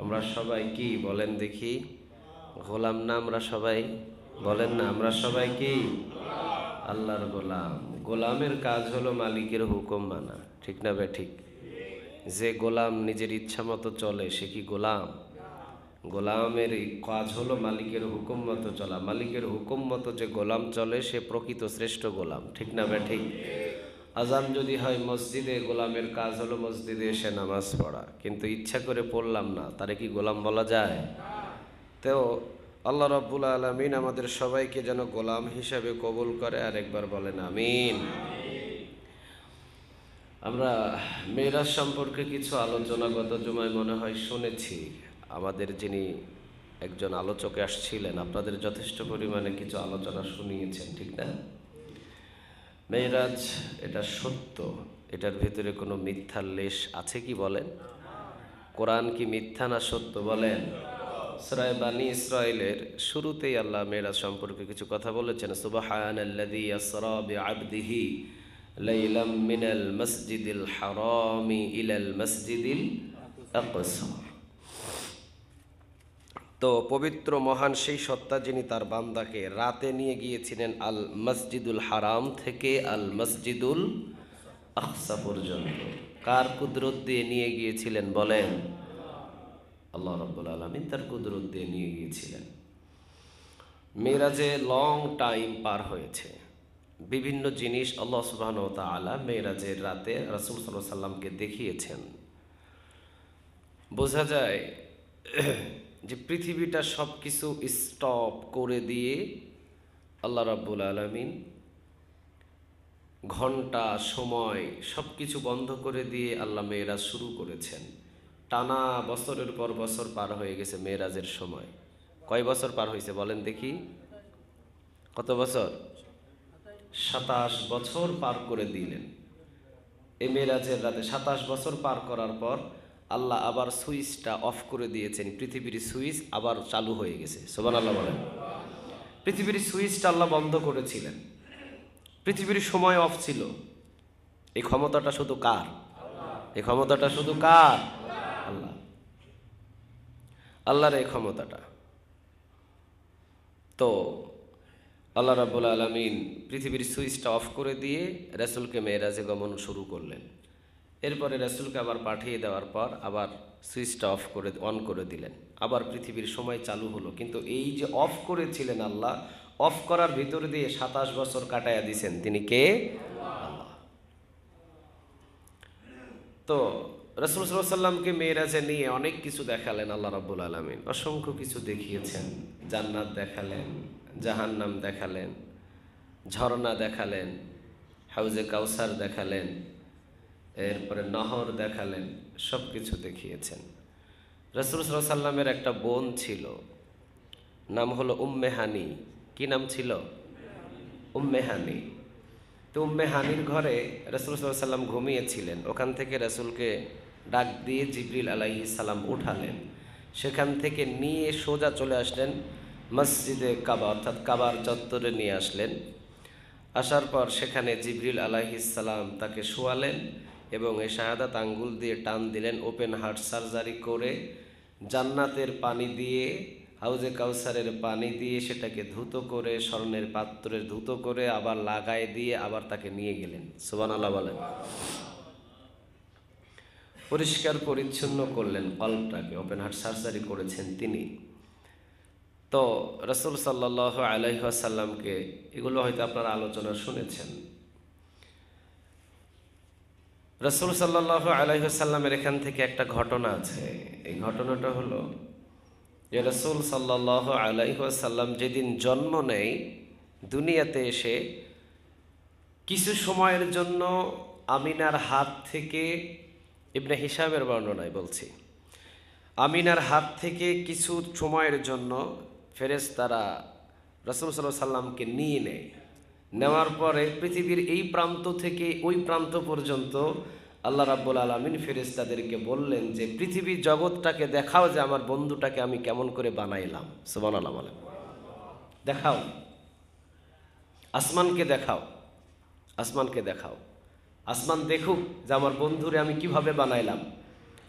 আমরা সবাই কি বলেন দেখি? গোলাম না আমরা সবাই? বলেন না, আমরা সবাই কি আল্লাহর গোলাম। গোলামের কাজ হলো মালিকের হুকুম মানা, ঠিক না ঠিক? যে গোলাম নিজের ইচ্ছা মতো চলে সে কি গোলাম? গোলামের কাজ হলো মালিকের হুকুম মতো চলা। মালিকের হুকুম মতো যে গোলাম চলে সে প্রকৃত শ্রেষ্ঠ গোলাম, ঠিক না ঠিক? আজান যদি হয় মসজিদে, গোলামের কাজ হলো মসজিদে এসে নামাজ পড়া, কিন্তু ইচ্ছা করে পড়লাম না, তারে কি গোলাম বলা যায়? তো আল্লাহ রাব্বুল আলামিন আমাদের সবাইকে যেন গোলাম হিসাবে কবুল করে। আর একবার বলেন আমিন। আমরা মেরাজ সম্পর্কে কিছু আলোচনা গত জুমায় মনে হয় শুনেছি। আমাদের যিনি একজন আলোচক আসছিলেন আপনাদের যথেষ্ট পরিমাণে কিছু আলোচনা শুনিয়েছেন, ঠিক না? মেরাজ এটা সত্য, এটার ভিতরে কোনো মিথ্যার লেশ আছে কি বলেন? কোরআন কি মিথ্যা না সত্য বলেন? সূরা বানী ইসরাঈলের শুরুতেই আল্লাহ মেরাজ সম্পর্কে কিছু কথা বলেছেন। সুবহানাল্লাযী আসরা বিআবদিহি লাইলাম মিনাল মসজিদিল হারামি ইলাল মসজিদিল আকসা। তো পবিত্র মহান সেই সত্তা যিনি তার বান্দাকে রাতে নিয়ে গিয়েছিলেন আল মসজিদুল হারাম থেকে আল মসজিদুল আকসা পর্যন্ত। কার কুদরত দিয়ে নিয়ে গিয়েছিলেন বলেন? আল্লাহ রাব্বুল আলামিন তার কুদরত দিয়ে নিয়ে গিয়েছিলেন। মেরাজে লং টাইম পার হয়েছে, বিভিন্ন জিনিস আল্লাহ সুবহানাহু ওয়া তাআলা মেরাজের রাতে রাসূল সাল্লাল্লাহু আলাইহি সাল্লামকে দেখিয়েছেন। বোঝা যায় যে পৃথিবীটা সব কিছু স্টপ করে দিয়ে আল্লাহ রাব্বুল আলামিন ঘন্টা সময় সব কিছু বন্ধ করে দিয়ে আল্লাহ মেরাজ শুরু করেছেন। টানা বছরের পর বছর পার হয়ে গেছে মেরাজের সময়। কয় বছর পার হয়েছে বলেন দেখি? কত বছর? 27 বছর পার করে দিলেন এই মেরাজের রাতে। 27 বছর পার করার পর আল্লাহ আবার সুইচটা অফ করে দিয়েছেন, পৃথিবীর সুইচ আবার চালু হয়ে গেছে। সুবহানাল্লাহ বলেন। পৃথিবীর সুইচটা আল্লাহ বন্ধ করেছিলেন, পৃথিবীর সময় অফ ছিল। এই ক্ষমতাটা শুধু কার? এই ক্ষমতাটা শুধু কার? আল্লাহ। আল্লাহর এই ক্ষমতাটা। তো আল্লাহ রাব্বুল আলামিন পৃথিবীর সুইচটা অফ করে দিয়ে রাসূলকে মেরাজে গমন শুরু করলেন। এরপরে রাসূলকে আবার পাঠিয়ে দেওয়ার পর আবার সুইচটা অন করে দিলেন, আবার পৃথিবীর সময় চালু হলো। কিন্তু এই যে অফ করেছিলেন আল্লাহ, অফ করার ভিতর দিয়ে 27 বছর কাটাইয়া দিয়েছেন। তিনি কে? আল্লাহ। তো রাসূল সাল্লাল্লাহু আলাইহি সাল্লামকে মেরাজে নিয়ে অনেক কিছু দেখালেন আল্লাহ রাব্বুল আলামিন, অসংখ্য কিছু দেখিয়েছেন। জান্নাত দেখালেন, জাহান্নাম দেখালেন, ঝর্ণা দেখালেন, হাউজে কাউসার দেখালেন, এরপরে নহর দেখালেন, সব কিছু দেখিয়েছেন। রাসূল সাল্লাল্লাহু আলাইহি সাল্লামের একটা বোন ছিল, নাম হলো উম্মে হানি। কি নাম ছিল? উম্মে হানি। তো উম্মে হানির ঘরে রাসূল সাল্লাল্লাহু আলাইহি সাল্লাম ঘুমিয়েছিলেন। ওখান থেকে রাসূলকে ডাক দিয়ে জিবরিল আলাইহিস সালাম উঠালেন। সেখান থেকে নিয়ে সোজা চলে আসলেন মসজিদে কাবা, অর্থাৎ কাবার চত্বরে নিয়ে আসলেন। আসার পর সেখানে জিবরিল আলাইহিস সালাম তাকে শোয়ালেন এবং এই শাহাদাত আঙ্গুল দিয়ে টান দিলেন। ওপেন হার্ট সার্জারি করে জান্নাতের পানি দিয়ে, হাউজে কাউসারের পানি দিয়ে সেটাকে ধুত করে, স্বর্ণের পাত্রে ধুত করে আবার লাগায় দিয়ে আবার তাকে নিয়ে গেলেন। সুবহানাল্লাহ বলেন। পরিষ্কার পরিচ্ছন্ন করলেন কলবটাকে, ওপেন হার্ট সার্জারি করেছেন তিনি। তো রাসূল সাল্লাল্লাহু আলাইহি ওয়াসাল্লামকে, এগুলো হয়তো আপনারা আলোচনা শুনেছেন। রাসূল সাল্লাল্লাহু আলাইহি ওয়াসাল্লামের এখান থেকে একটা ঘটনা আছে। এই ঘটনাটা হলো যে রাসূল সাল্লাল্লাহু আলাইহি ওয়াসাল্লাম যেদিন জন্ম নেয়, দুনিয়াতে এসে কিছু সময়ের জন্য আমিনার হাত থেকে, ইবনে হিশামের বর্ণনায় বলছি, আমিনার হাত থেকে কিছু সময়ের জন্য ফেরেশতারা রাসূল সাল্লাল্লাহু আলাইহি সাল্লামকে নিয়ে নেয়। নেওয়ার পরে পৃথিবীর এই প্রান্ত থেকে ওই প্রান্ত পর্যন্ত আল্লাহ রাব্বুল আলামিন ফেরেশতাদেরকে বললেন যে পৃথিবীর জগৎটাকে দেখাও, যে আমার বন্ধুটাকে আমি কেমন করে বানাইলাম। সুবহানাল্লাহ বলেন। দেখাও, আসমানকে দেখাও, আসমানকে দেখাও, আসমান দেখুক যে আমার বন্ধুরে আমি কিভাবে বানাইলাম,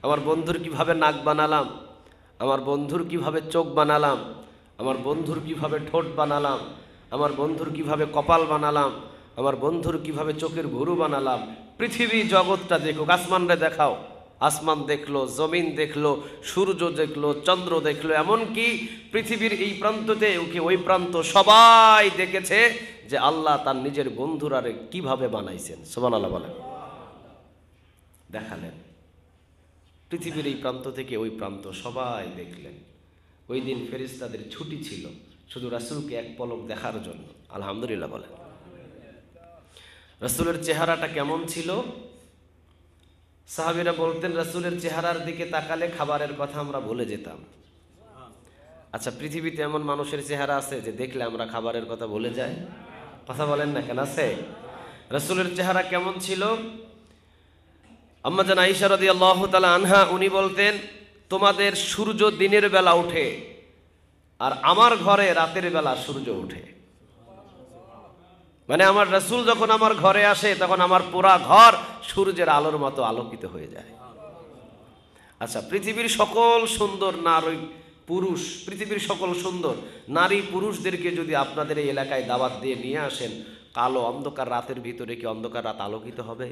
আমার বন্ধুর কিভাবে নাক বানালাম, আমার বন্ধুর কিভাবে চোখ বানালাম, আমার বন্ধুর কিভাবে ঠোঁট বানালাম, আমার বন্ধুর কিভাবে কপাল বানালাম, আমার বন্ধুর কিভাবে চোখের ভুরু বানালাম। পৃথিবী জগৎটা দেখুক, আসমানরে দেখাও, আসমান দেখলো, জমিন দেখলো, সূর্য দেখলো, চন্দ্র দেখলো, এমনকি পৃথিবীর এই প্রান্ততে ওকে ওই প্রান্ত সবাই দেখেছে যে আল্লাহ তার নিজের বন্ধুরারে কিভাবে বানাইছেন। সুবহানাল্লাহ বলেন। দেখালেন পৃথিবীর এই প্রান্ত থেকে ওই প্রান্ত সবাই দেখলেন। ওই দিন ফেরেশতাদের ছুটি ছিল শুধু রাসূলকে এক পলক দেখার জন্য। আলহামদুলিল্লাহ বলেন। রাসূলের চেহারাটা কেমন ছিল? সাহাবীরা বলতেন রাসূলের চেহারার দিকে তাকালে খাবারের কথা আমরা ভুলে যেতাম। আচ্ছা, পৃথিবীতে এমন মানুষের চেহারা আছে যে দেখলে আমরা খাবারের কথা ভুলে যাই? কথা বলেন না কেন, আছে? রাসূলের চেহারা কেমন ছিল? আম্মা জান আয়েশা রাদিয়াল্লাহু তাআলা আনহা উনি বলতেন, তোমাদের সূর্য দিনের বেলা ওঠে আর আমার ঘরে রাতের বেলা সূর্য ওঠে। মানে আমার রাসূল যখন আমার ঘরে আসে তখন আমার পুরা ঘর সূর্যের আলোর মতো আলোকিত হয়ে যায়। আচ্ছা, পৃথিবীর সকল সুন্দর নারী পুরুষ, পৃথিবীর সকল সুন্দর নারী পুরুষদেরকে যদি আপনাদের এই এলাকায় দাওয়াত দিয়ে নিয়ে আসেন, কালো অন্ধকার রাতের ভিতরে কি অন্ধকার রাত আলোকিত হবে?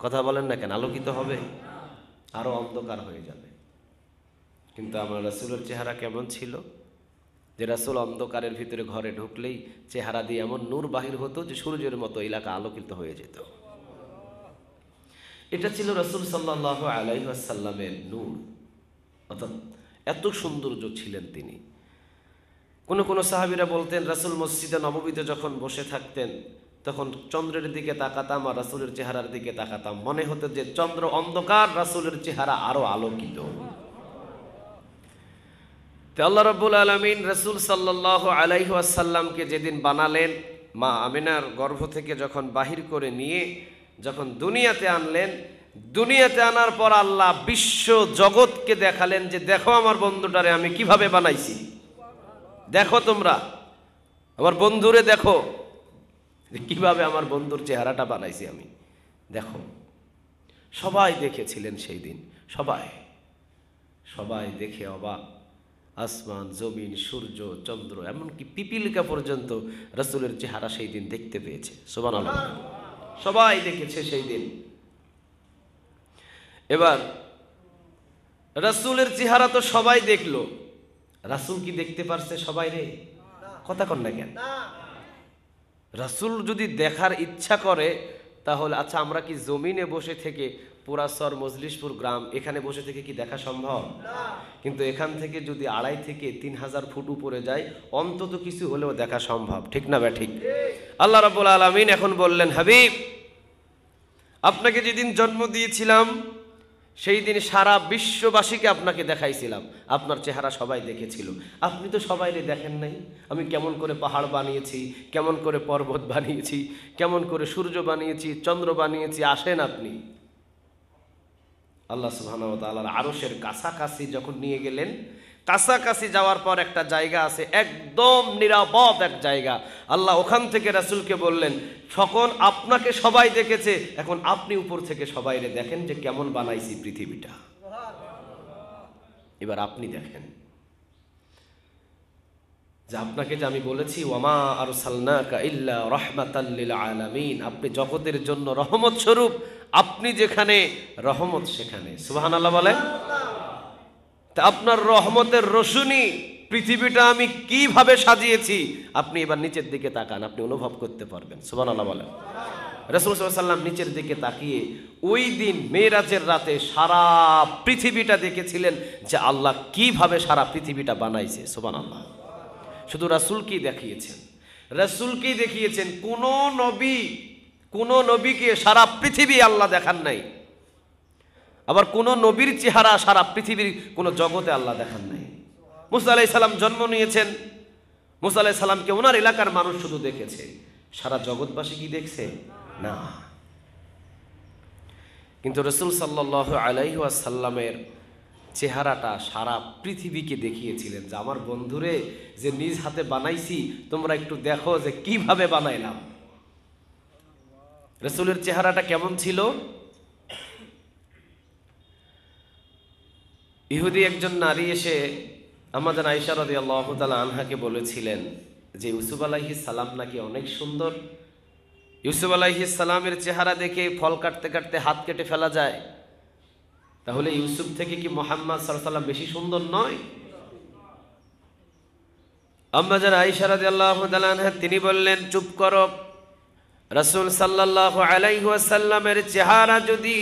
কথা বলেন না কেন, আলোকিত হবে? আরো অন্ধকার হয়ে যাবে। কিন্তু আমার রাসূলের চেহারা কেমন ছিল যে রাসূল অন্ধকারের ভিতরে ঘরে ঢুকলেই চেহারা দিয়ে এমন নূর বাহির হতো যে সূর্যের মতো এলাকা আলোকিত হয়ে যেত। এটা ছিল রাসূল সাল্লাল্লাহু আলাইহি ওয়াসাল্লামের নূর, অর্থাৎ এত সৌন্দর্য ছিলেন তিনি। কোন সাহাবীরা বলতেন রাসূল মসজিদে নববীতে যখন বসে থাকতেন তখন চন্দ্রের দিকে তাকাতাম আর রাসূলের চেহারার দিকে তাকাতাম, মনে হতো যে চন্দ্র অন্ধকার, রাসূলের চেহারা আরো আলোকিত। আল্লাহ রাব্বুল আলামিন রাসূল সাল্লাল্লাহু আলাইহি ওয়াসাল্লামকে যেদিন বানালেন, মা আমিনার গর্ভ থেকে যখন বাহির করে নিয়ে যখন দুনিয়াতে আনলেন, দুনিয়াতে আনার পর আল্লাহ বিশ্ব জগৎকে দেখালেন যে দেখো আমার বন্ধুটারে আমি কিভাবে বানাইছি, দেখো তোমরা আমার বন্ধুরে দেখো কিভাবে আমার বন্ধুর চেহারাটা বানাইছি আমি, দেখো। সবাই দেখেছিলেন সেই দিন, সবাই দেখে অবাক। আসমান, জমিন, সূর্য, চন্দ্র, এমনকি পিপিলিকা পর্যন্ত রাসূলের চেহারা সেই দিন দেখতে পেয়েছে। সুবহানাল্লাহ, সবাই দেখেছে সেই দিন। এবার রাসূলের চেহারা তো সবাই দেখলো, রাসূল কি দেখতে পারছে সবাই রে? কথা কন না কেন? রাসূল যদি দেখার ইচ্ছা করে তাহলে আচ্ছা আমরা কি জমিনে বসে থেকে পুরাসর মজলিশপুর গ্রাম এখানে বসে থেকে কি দেখা সম্ভব? কিন্তু এখান থেকে যদি 2.5 থেকে 3000 ফুট উপরে যায় অন্তত কিছু হলেও দেখা সম্ভব, ঠিক না বে ঠিক? আল্লাহ রাব্বুল আলামিন এখন বললেন, হাবিব আপনাকে যেদিন জন্ম দিয়েছিলাম সেই দিন সারা বিশ্ববাসীকে আপনাকে দেখাইছিলাম, আপনার চেহারা সবাই দেখেছিল, আপনি তো সবাইরে দেখেন নাই। আমি কেমন করে পাহাড় বানিয়েছি, কেমন করে পর্বত বানিয়েছি, কেমন করে সূর্য বানিয়েছি, চন্দ্র বানিয়েছি, আসেন আপনি। আল্লাহ সুবহানাহু ওয়া তাআলার আরশের কাছাকাছি যখন নিয়ে গেলেন, কাছাকাছি যাওয়ার পর একটা জায়গা আছে, একদম নিরাপদ এক জায়গা। আল্লাহ ওখান থেকে রাসূলকে বললেন, তখন আপনাকে সবাই দেখেছে, এখন আপনি উপর থেকে সবাইরে দেখেন যে কেমন বানাইছি পৃথিবীটা, এবার আপনি দেখেন যে আপনাকে যে আমি বলেছি ওয়ামা আরসালনাকা ইল্লা রাহমাতাল লিল আলামিন, আপনি জগতের জন্য রহমত স্বরূপ, আপনি যেখানে রহমত সেখানে। সুবহানাল্লাহ বলেন। তা আপনার রহমতের রোশনি পৃথিবীটা আমি কিভাবে সাজিয়েছি আপনি এবার নিচের দিকে তাকান, আপনি অনুভব করতে পারবেন। সুবহানাল্লাহ বলেন। রাসূল সাল্লাল্লাহু আলাইহি ওয়াসাল্লাম নিচের দিকে তাকিয়ে ওই দিন মেরাজের রাতে সারা পৃথিবীটা দেখেছিলেন যে আল্লাহ কিভাবে সারা পৃথিবীটা বানাইছে। সুবহানাল্লাহ। শুধু রাসূলকেই দেখিয়েছেন, রাসূলকেই দেখিয়েছেন, কোন নবীকে সারা পৃথিবী আল্লাহ দেখান নাই। আবার কোন নবীর চেহারা সারা পৃথিবীর কোন জগতে আল্লাহ দেখান নাই। মুসা আলাইহিস সালাম জন্ম নিয়েছেন, মুসা আলাইহিস সালামকে ওনার এলাকার মানুষ শুধু দেখেছে, সারা জগৎবাসী কি দেখছে? না। কিন্তু রাসূল সাল্লাল্লাহু আলাইহি ওয়াসাল্লামের চেহারাটা সারা পৃথিবীকে দেখিয়েছিলেন যে আমার বন্ধুরে যে নিজ হাতে বানাইছি তোমরা একটু দেখো যে কিভাবে বানাইলাম। রাসূলের চেহারাটা কেমন ছিল? ইহুদি একজন নারী এসে আমাদের আয়েশা রাদিয়াল্লাহু তাআলা আনহাকে বলেছিলেন যে ইউসুফ আলাইহিস সালাম নাকি অনেক সুন্দর, ইউসুফ আলাইহিস সালামের চেহারা দেখে ফল কাটতে কাটতে হাত কেটে ফেলা যায়, তাহলে ইউসুফ থেকে কি মুহাম্মদ সাল্লাল্লাহু আলাইহি ওয়াসাল্লাম বেশি সুন্দর নয়? আম্মাজান আয়েশা রাদিয়াল্লাহু তাআলা আনহা তিনি বললেন, চুপ করো, রাসূল সাল্লাল্লাহু আলাইহি ওয়াসাল্লামের চেহারা যদি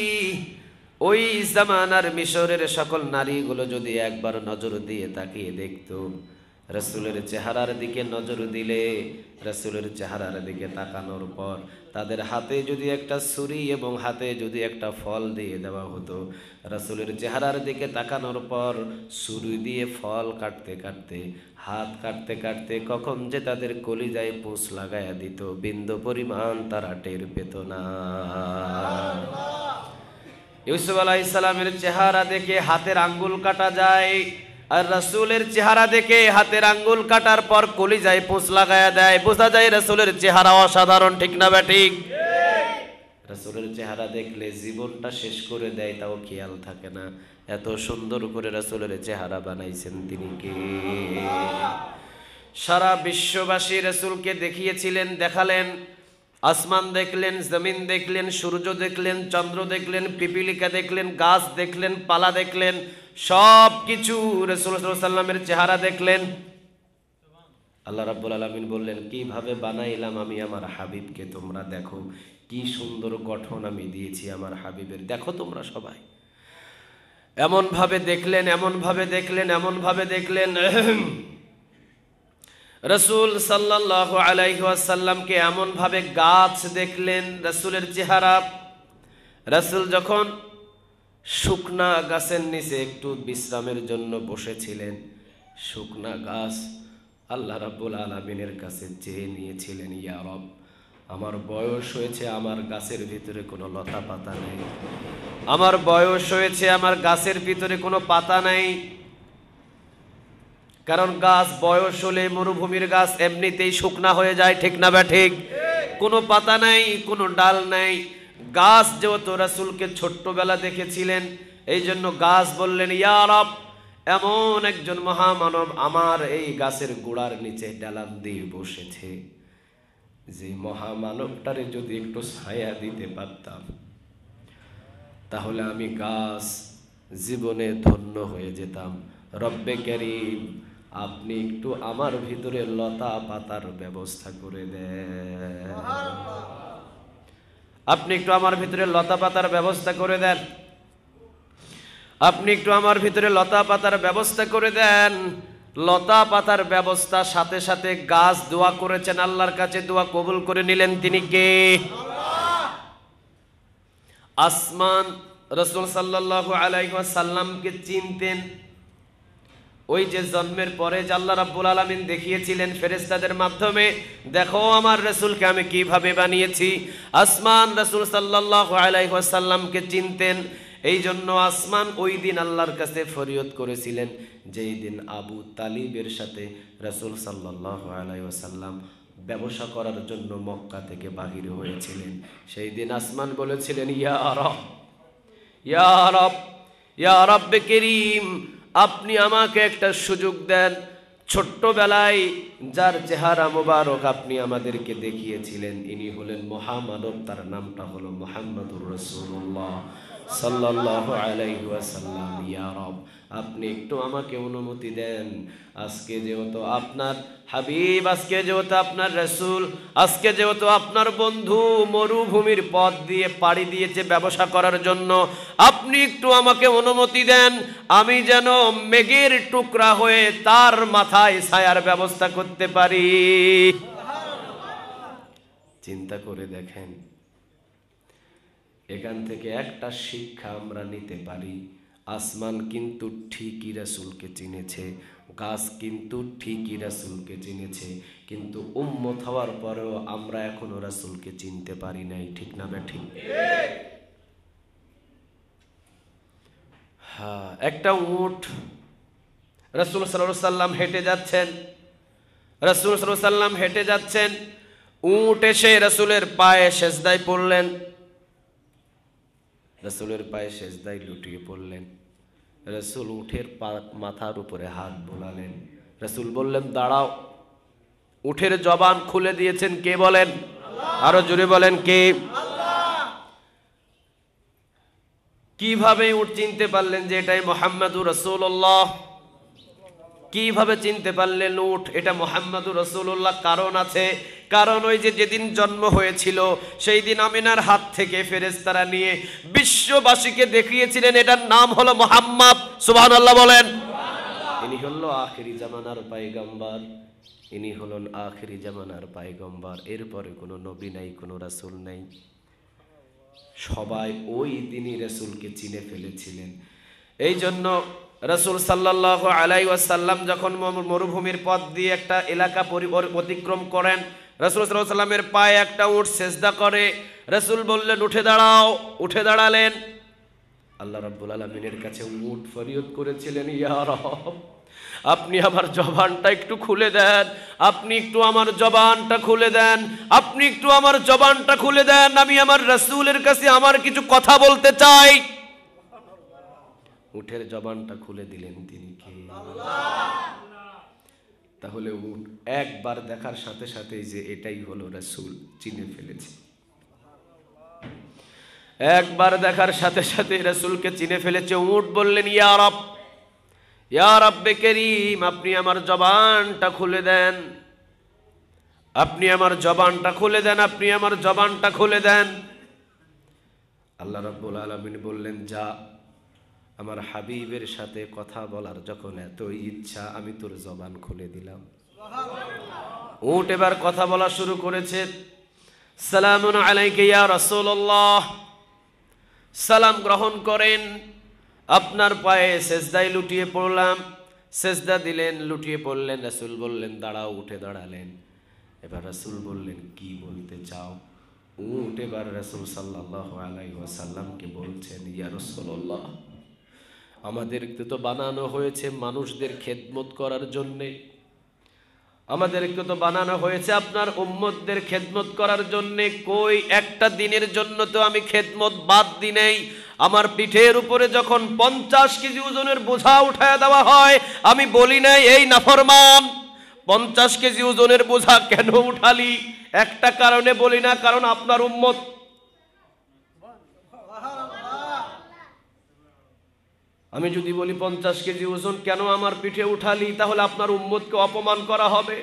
ওই জামানার মিশরের সকল নারীগুলো যদি একবার নজর দিয়ে তাকিয়ে দেখত, রাসূলের চেহারার দিকে নজর দিলে, রাসূলের চেহারার দিকে তাকানোর পর তাদের হাতে যদি একটা ছুরি এবং হাতে যদি একটা ফল দিয়ে দেওয়া হতো, রাসূলের চেহারার দিকে তাকানোর পর ছুরি দিয়ে ফল কাটতে কাটতে, হাত কাটতে কাটতে কখন যে তাদের কলিজায় পুঁছ লাগায়া দিত, বিন্দু পরিমাণ তারা টের পেত না। ইউসুফ আলাইহিস সালামের চেহারা দেখে হাতের আঙ্গুল কাটা যায়, আর রাসূলের চেহারা দেখে হাতের আঙ্গুল কাটার পর কলিজায় পুঁছ লাগায়া দেয়। বোঝা যায় রাসূলের চেহারা অসাধারণ, ঠিক না ঠিক? রাসূলের চেহারা দেখলে জীবনটা শেষ করে দেয়, তাও খেয়াল থাকে না। এত সুন্দর করে রাসূলের চেহারা বানাইছেন তিনি কে? সারা বিশ্ববাসী রাসূলকে দেখিয়েছিলেন, দেখালেন। আসমান দেখলেন, জমিন দেখলেন, সূর্য দেখলেন, চন্দ্র দেখলেন, পিপিলিকা দেখলেন, গাছ দেখলেন, পালা দেখলেন, সব কিছু রাসূল সাল্লাল্লাহু আলাইহি ওয়াসাল্লামের চেহারা দেখলেন। আল্লাহ রাব্বুল আলামিন বললেন, কিভাবে বানাইলাম আমি আমার হাবিবকে, তোমরা দেখো কি সুন্দর গঠন আমি দিয়েছি আমার হাবিবের, দেখো তোমরা সবাই। এমন ভাবে দেখলেন, এমন ভাবে দেখলেন, এমন ভাবে দেখলেন, রাসূল সাল্লাল্লাহু আলাইহি ওয়াসাল্লামকে এমন ভাবে গাছ দেখলেন রাসূলের চেহারা। রাসূল যখন শুকনা গাছের নিচে একটু বিশ্রামের জন্য বসেছিলেন, শুকনা গাছ আল্লাহ রাব্বুল আলামিনের কাছে চেয়ে নিয়েছিলেন, ইয়া রব, আমার বয়স হয়েছে, আমার গাছের ভিতরে কোনো লতা পাতা নেই, আমার বয়স হয়েছে, আমার গাছের ভিতরে কোনো পাতা নেই। কারণ গাছ বয়স হলে, মরুভূমির গাছ এমনিতেই শুকনা হয়ে যায়, ঠিক না ঠিক? কোনো পাতা নাই, কোনো ডাল নাই। গাছ যেহেতু রাসূলকে ছোট্টবেলা দেখেছিলেন, এই জন্য গাছ বললেন, ইয়া রব, এমন একজন মহামানব আমার এই গাছের গোড়ার নিচে ডালান দিয়ে বসেছে, যে মহামানবটারে যদি একটু ছায়া দিতে পারতাম, তাহলে আমি গাছ জীবনে ধন্য হয়ে যেতাম। রব্বে কারীম, আপনি একটু আমার ভিতরে লতা পাতার ব্যবস্থা করে দেন, আপনি একটু আমার ভিতরে লতা পাতার ব্যবস্থা করে দেন, আপনি একটু আমার ভিতরে লতা পাতার ব্যবস্থা করে দেন। লতা পাতার ব্যবস্থা সাথে সাথে গাছ দোয়া করেছেন, আল্লাহর কাছে দোয়া কবুল করে নিলেন। তিনি কে? আসমান রাসূল সাল্লাল্লাহু আলাইহি ওয়াসাল্লামকে চিনতেন। ওই যে জন্মের পরে যে আল্লাহ রাব্বুল আলামিন দেখিয়েছিলেন ফেরেশতাদের মাধ্যমে, দেখো আমার রাসূলকে আমি কিভাবে বানিয়েছি। আসমান রাসূল সাল্লাল্লাহু আলাইহি ওয়াসাল্লামকে চিনতেন। এই জন্য আসমান ওই দিন আল্লাহর কাছে ফরিয়াদ করেছিলেন, যেই দিন আবু তালিবের সাথে রাসূল সাল্লাল্লাহু আলাইহি ওয়াসাল্লাম ব্যবসা করার জন্য মক্কা থেকে বাহির হয়েছিলেন। সেই দিন আসমান বলেছিলেন, ইয়া রব, ইয়া রব, ইয়া রব্বে কারীম, আপনি আমাকে একটা সুযোগ দেন। ছোট্টবেলায় যার চেহারা মোবারক আপনি আমাদেরকে দেখিয়েছিলেন, ইনি হলেন মহামানব, তার নামটা হলো মুহাম্মদুর রাসূলুল্লাহ সাল্লাল্লাহু আলাইহি ওয়াসাল্লাম। ইয়া রব, আপনি একটু আমাকে অনুমতি দেন। আজকে যেহেতু আপনার হাবিব, আজকে যেহেতু আপনার রাসূল, আজকে যেহেতু আপনার বন্ধু মরুভূমির পথ দিয়ে পাড়ি দিয়েছে ব্যবসা করার জন্য, আপনি একটু আমাকে অনুমতি দেন, আমি যেন মেঘের টুকরা হয়ে তার মাথায় ছায়ার ব্যবস্থা করতে পারি। চিন্তা করে দেখেন, এখান থেকে একটা শিক্ষা আমরা নিতে পারি। আসমান কিন্তু ঠিকই রাসূলকে চিনেছে, গাছ কিন্তু ঠিকই রাসূলকে চিনেছে, কিন্তু উম্মত হওয়ার পরেও আমরা এখনো রাসূলকে চিনতে পারি নাই, ঠিক না ঠিক? হ্যাঁ, একটা উট রাসূল সাল্লাল্লাহু আলাইহি ওয়াসাল্লাম হেঁটে যাচ্ছেন, রাসূল সাল্লাল্লাহু আলাইহি ওয়াসাল্লাম হেঁটে যাচ্ছেন, উট এসে রাসূলের পায়ে সেজদায় পড়লেন, রাসূলের পায়ে সেজদায় লুটিয়ে পড়লেন। রাসূল উটের মাথার উপরে হাত বোলালেন। রাসূল বললেন দাঁড়াও। উটের জবান খুলে দিয়েছেন কে বলেন? আরো জোরে বলেন কে? কিভাবে উট চিনতে পারলেন যে এটাই মুহাম্মাদুর রাসূলুল্লাহ? কিভাবে চিনতে পারলেন উট এটা মুহাম্মাদুর রাসূলুল্লাহ? কারণ আছে। কারণ ওই যে যেদিন জন্ম হয়েছিল সেই দিন আমিনার হাত থেকে ফেরেশতারা নিয়ে বিশ্ববাসীকে দেখিয়েছিলেন এটার নাম হলো মুহাম্মদ। সুবহানাল্লাহ বলেন। ইনি হলো আখিরি জামানার পয়গম্বর, ইনি হলেন আখিরি জামানার পয়গম্বর। এরপরে কোনো নবী নাই, কোনো রাসূল নাই। সবাই ওই দিনই রাসূলকে চিনে ফেলেছিলেন। এই জন্য রাসূল সাল্লাল্লাহু আলাইহি ওয়াসাল্লাম যখন মরুভূমির পথ দিয়ে একটা এলাকা অতিক্রম করেন, রাসূল সাল্লাল্লাহু আলাইহি ওয়াসাল্লামের পায়ে একটা উট সিজদা করে। রাসূল বললেন উঠে দাঁড়াও। উঠে দাঁড়ালেন। আল্লাহ রাব্বুল আলামিনের কাছে উট ফরিয়াদ করেছিলেন, ইয়া রব আপনি আমার জবানটা একটু খুলে দেন, আপনি একটু আমার জবানটা খুলে দেন, আপনি একটু আমার জবানটা খুলে দেন, আমি আমার রাসূলের কাছে আমার কিছু কথা বলতে চাই। উটের জবানটা খুলে দিলেন তিনি কে? তাহলে উট একবার দেখার সাথে সাথে যে এটাই হলো রাসূল চিনে ফেলেছে। একবার দেখার সাথে সাথে রাসূলকে চিনে ফেলেছে। উট বললেন ইয়া রব, ইয়া রব্বে করিম আপনি আমার জবানটা খুলে দেন, আপনি আমার জবানটা খুলে দেন, আপনি আমার জবানটা খুলে দেন। আল্লাহ রাব্বুল আলামিন বললেন যা, আমার হাবিবের সাথে কথা বলার যখন এত ইচ্ছা আমি তোর জবান খুলে দিলাম। উট এবার কথা বলা শুরু করেছে। সালামুন আলাইকা ইয়া রাসূলুল্লাহ, সালাম গ্রহণ করেন। আপনার পায়ে সেজদায় লুটিয়ে পড়লাম। সেজদা দিলেন, লুটিয়ে পড়লেন। রাসূল বললেন দাঁড়াও। উঠে দাঁড়ালেন। এবার রাসূল বললেন কি বলতে চাও? উট এবার রাসূল সাল্লাল্লাহু আলাইহি ওয়াসাল্লামকে বলছেন ইয়া রাসূলুল্লাহ আমাদেরকে তো বানানো হয়েছে মানুষদের খেদমত করার জন্যে, আমাদেরকে তো বানানো হয়েছে আপনার উম্মতদের খেদমত করার জন্যে। কই একটা দিনের জন্য তো আমি খেদমত বাদ দিই নাই। আমার পিঠের উপরে যখন 50 কেজি ওজনের বোঝা উঠায় দেওয়া হয় আমি বলি নাই এই নাফরমান 50 কেজি ওজনের বোঝা কেন উঠালি? একটা কারণে বলি না, কারণ আপনার উম্মত। আমি যদি বলি 50 কেজি ওজন কেন আমার পিঠে উঠালি, তাহলে আপনার উম্মতকে অপমান করা হবে।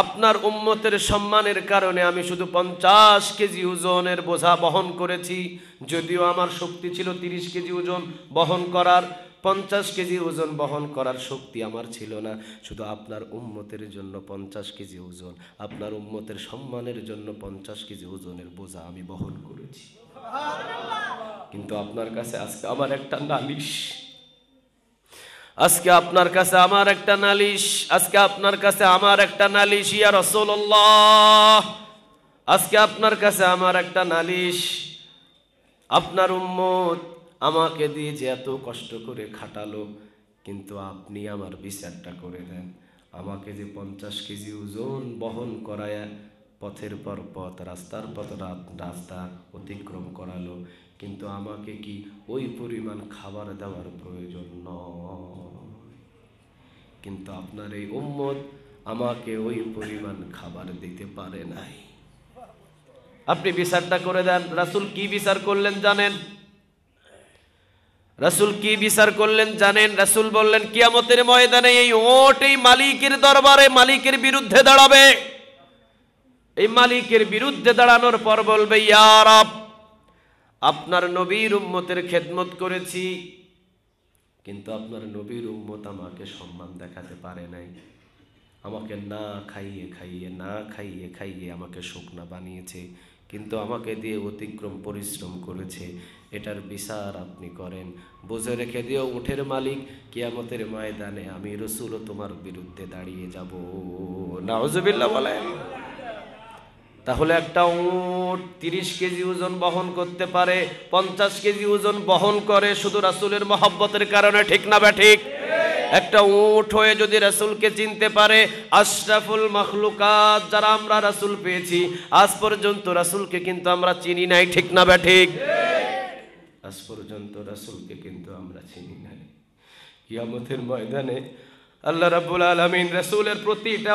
আপনার উম্মতের সম্মানের কারণে আমি শুধু 50 কেজি ওজনের বোঝা বহন করেছি, যদিও আমার শক্তি ছিল 30 কেজি ওজন বহন করার। 50 কেজি ওজন বহন করার শক্তি আমার ছিল না। শুধু আপনার উম্মতের জন্য 50 কেজি ওজন, আপনার উম্মতের সম্মানের জন্য 50 কেজি ওজনের বোঝা আমি বহন করেছি। কিন্তু আপনার কাছে আজকে আমার একটা নালিশ, আজকে আপনার কাছে আমার একটা নালিশ, আজকে আপনার কাছে আমার একটা নালিশ ইয়া রাসূলুল্লাহ, আজকে আপনার কাছে আমার একটা নালিশ। আপনার উম্মত আমাকে দিয়ে যে এত কষ্ট করে খাটালো, কিন্তু আপনি আমার বিচারটা করে দেন। আমাকে যে 50 কেজি ওজন বহন করায় পথের পর পথ, রাস্তার পথ রাস্তা অতিক্রম করালো, কিন্তু আমাকে কি ওই পরিমাণ খাবার দেওয়ার প্রয়োজন নয়? কিন্তু আপনার এই উম্মত আমাকে ওই পরিমাণ খাবার দিতে পারে নাই। আপনি বিচারটা করে দেন। রাসূল কি বিচার করলেন জানেন? রাসূল কি বিচার করলেন জানেন? রাসূল বললেন কিয়ামতের ময়দানে এই ওট এই মালিকের দরবারে মালিকের বিরুদ্ধে দাঁড়াবে। এই মালিকের বিরুদ্ধে দাঁড়ানোর পর বলবে ইয়া রব আপনার নবীর উম্মতের খেদমত করেছি, কিন্তু আপনার নবীর উম্মত আমাকে সম্মান দেখাতে পারে নাই। আমাকে না খাইয়ে খাইয়ে না খাইয়ে খাইয়ে আমাকে শুকনা বানিয়েছে, কিন্তু আমাকে দিয়ে অতিক্রম পরিশ্রম করেছে। এটার বিচার আপনি করেন। বুঝে রেখে দিও উটের মালিক, কিয়ামতের ময়দানে আমি রাসূলও তোমার বিরুদ্ধে দাঁড়িয়ে যাব। নাউজুবিল্লাহ বলেন। তাহলে একটা উট 30 কেজি ওজন বহন করতে পারে, 50 কেজি ওজন বহন করে শুধু রাসূলের মহব্বতের কারণে, ঠিক না ব্যাঠিক? একটা উট হয়ে যদি রাসূলকে চিনতে পারে, আশরাফুল মাখলুকাত যারা আমরা রাসূল পেয়েছি, আজ পর্যন্ত রাসূলকে কিন্তু আমরা চিনি নাই, ঠিক না ব্যাঠিক? আজ পর্যন্ত রাসূলকে কিন্তু আমরা চিনি নাই। কিয়ামতের ময়দানে আল্লাহ রাব্বুল আলামিন রাসূলের প্রতিটা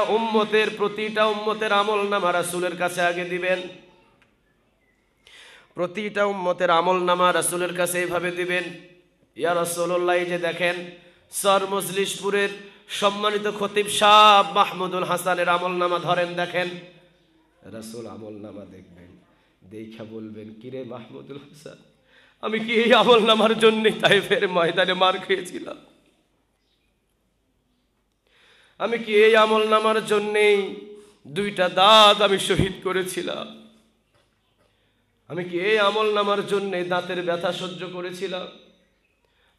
উম্মতের আমলনামা রাসূলের কাছে আগে দিবেন। প্রতিটা উম্মতের আমলনামা রাসূলের কাছে এইভাবে দিবেন, ইয়া রাসূলুল্লাহ, এই যে দেখেন সর মজলিশপুরের সম্মানিত খতিব সাহেব মাহমুদুল হাসানের আমলনামা ধরেন, দেখেন। রাসূল আমলনামা দেখবেন, দেখা বলবেন, কিরে মাহমুদুল হাসান, আমি কি এই আমলনামার জন্য তায়েফের ময়দানে মার খেয়েছিলাম? আমি কি এই আমলনামার জন্যেই 2টা দাঁত আমি শহীদ করেছিলাম? আমি কি এই আমলনামার জন্যে দাঁতের ব্যথা সহ্য করেছিলাম?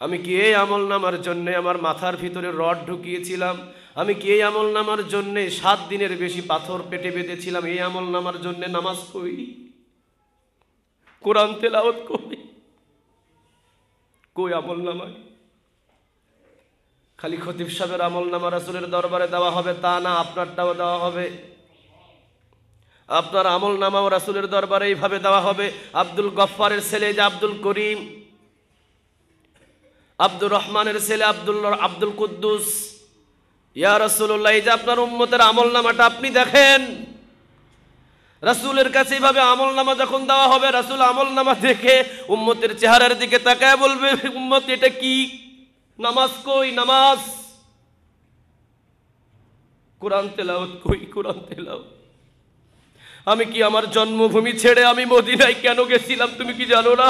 আমি কি এই আমলনামার জন্যে আমার মাথার ভিতরে রড ঢুকিয়েছিলাম? আমি কি এই আমলনামার জন্যে 7 দিনের বেশি পাথর পেটে বেঁধেছিলাম? এই আমলনামার জন্যে নামাজ কই, কোরআন তেলাওয়াত কই আমলনামায়? খালি খতিব সাহেবের আমলনামা রাসূলের দরবারে দেওয়া হবে তা না, আপনারটাও দেওয়া হবে। আপনার আমলনামাও রাসূলের দরবারে এইভাবে দেওয়া হবে। আব্দুল গফফারের ছেলে যে আব্দুল করিম, আব্দুর রহমানের ছেলে আব্দুল কুদ্দুস, ইয়া রাসূলুল্লাহ, এই যে আপনার উম্মতের আমলনামাটা আপনি দেখেন। রাসূলের কাছে এইভাবে আমলনামা যখন দেওয়া হবে, রাসূল আমলনামা দেখে উম্মতের চেহারার দিকে তাকায় বলবে, উম্মত এটা কি? নামাজ কই, নামাজ? কোরআন তেলাওয়াত কই, কোরআন তেলাওয়াত? আমি কি আমার জন্মভূমি ছেড়ে আমি মদিনায় কেন গেছিলাম তুমি কি জানো না?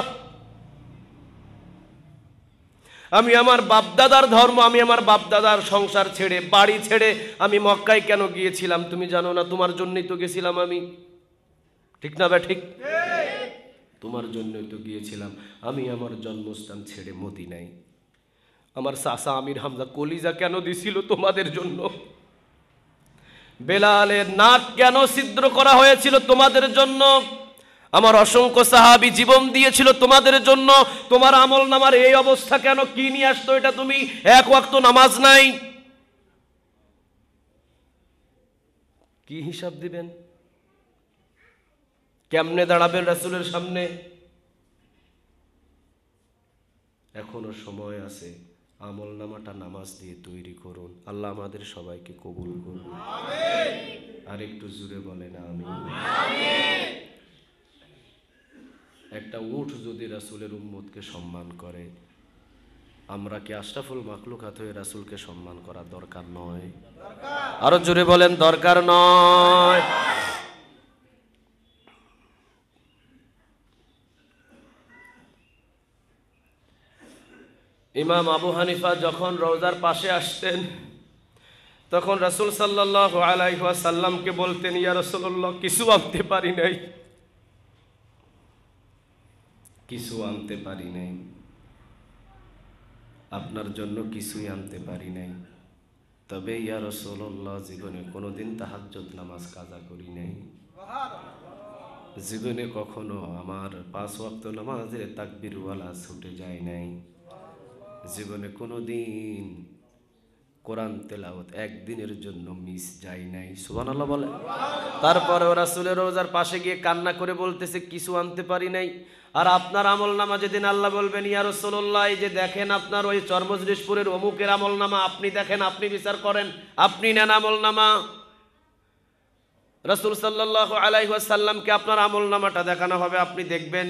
আমি আমার বাপদাদার ধর্ম, আমি আমার বাপদাদার সংসার ছেড়ে, বাড়ি ছেড়ে আমি মক্কায় কেন গিয়েছিলাম তুমি জানো না? তোমার জন্যই তো গেছিলাম আমি, ঠিক না বে ঠিক? তোমার জন্যই তো গিয়েছিলাম আমি আমার জন্মস্থান ছেড়ে মদিনায়। আমার চাচা আমির হামজা কলিজা কেন দিছিল তোমাদের জন্য? বেলালের নাক কেন ছিদ্র করা হয়েছিল তোমাদের জন্য? আমার অসংখ্য সাহাবী জীবন দিয়েছিল তোমাদের জন্য। তোমার আমলনামার এই অবস্থা কেন? কি নিয়ে আসতো এটা তুমি? 1 ওয়াক্ত নামাজ নাই, কি হিসাব দিবেন? কেমনে দাঁড়াবেন রাসূলের সামনে? এখনো সময় আছে, আমলনামাটা নামাজ দিয়ে তৈরি করুন। আল্লাহ আমাদের সবাইকে কবুল করুন, আমিন। আর একটু জোরে বলেন আমিন। একটা উট যদি রাসূলের উম্মতকে সম্মান করে, আমরা কি আশরাফুল মাখলুকাত হয়ে রাসূলকে সম্মান করা দরকার নয়? আরো জোরে বলেন, দরকার নয়? ইমাম আবু হানিফা যখন রওজার পাশে আসতেন, তখন রাসূল সাল্লাল্লাহু আলাইহি ওয়াসাল্লামকে বলতেন, ইয়া রাসূলুল্লাহ, কিছু আনতে পারি নাই, কিছু আনতে পারি নাই, আপনার জন্য কিছুই আনতে পারি নাই। তবে ইয়া রাসূলুল্লাহ, জীবনে কোনোদিন তাহাজ্জুদ নামাজ কাজা করি নাই, জীবনে কখনো আমার 5 ওয়াক্ত নামাজের তাকবীরওয়ালা ছুটে যায় নাই, জীবনে কোনোদিন কোরআন তেলাওয়াত একদিনের জন্য মিস যায় নাই। সুবহানাল্লাহ বলে। তারপরে রাসূলের রওজার পাশে গিয়ে কান্না করে বলতেছে, কিছু আনতে পারি নাই। আর আপনার আমলনামা যেদিন আল্লাহ বলবেন, ইয়া রাসূলুল্লাহ, এই যে দেখেন আপনার ওই চরমজলিশপুরের অমুকের আমলনামা, আপনি দেখেন, আপনি বিচার করেন, আপনি নেন আমলনামা। রাসূল সাল্লাল্লাহু আলাইহি ওয়াসাল্লামকে আপনার আমলনামাটা দেখানো হবে, আপনি দেখবেন।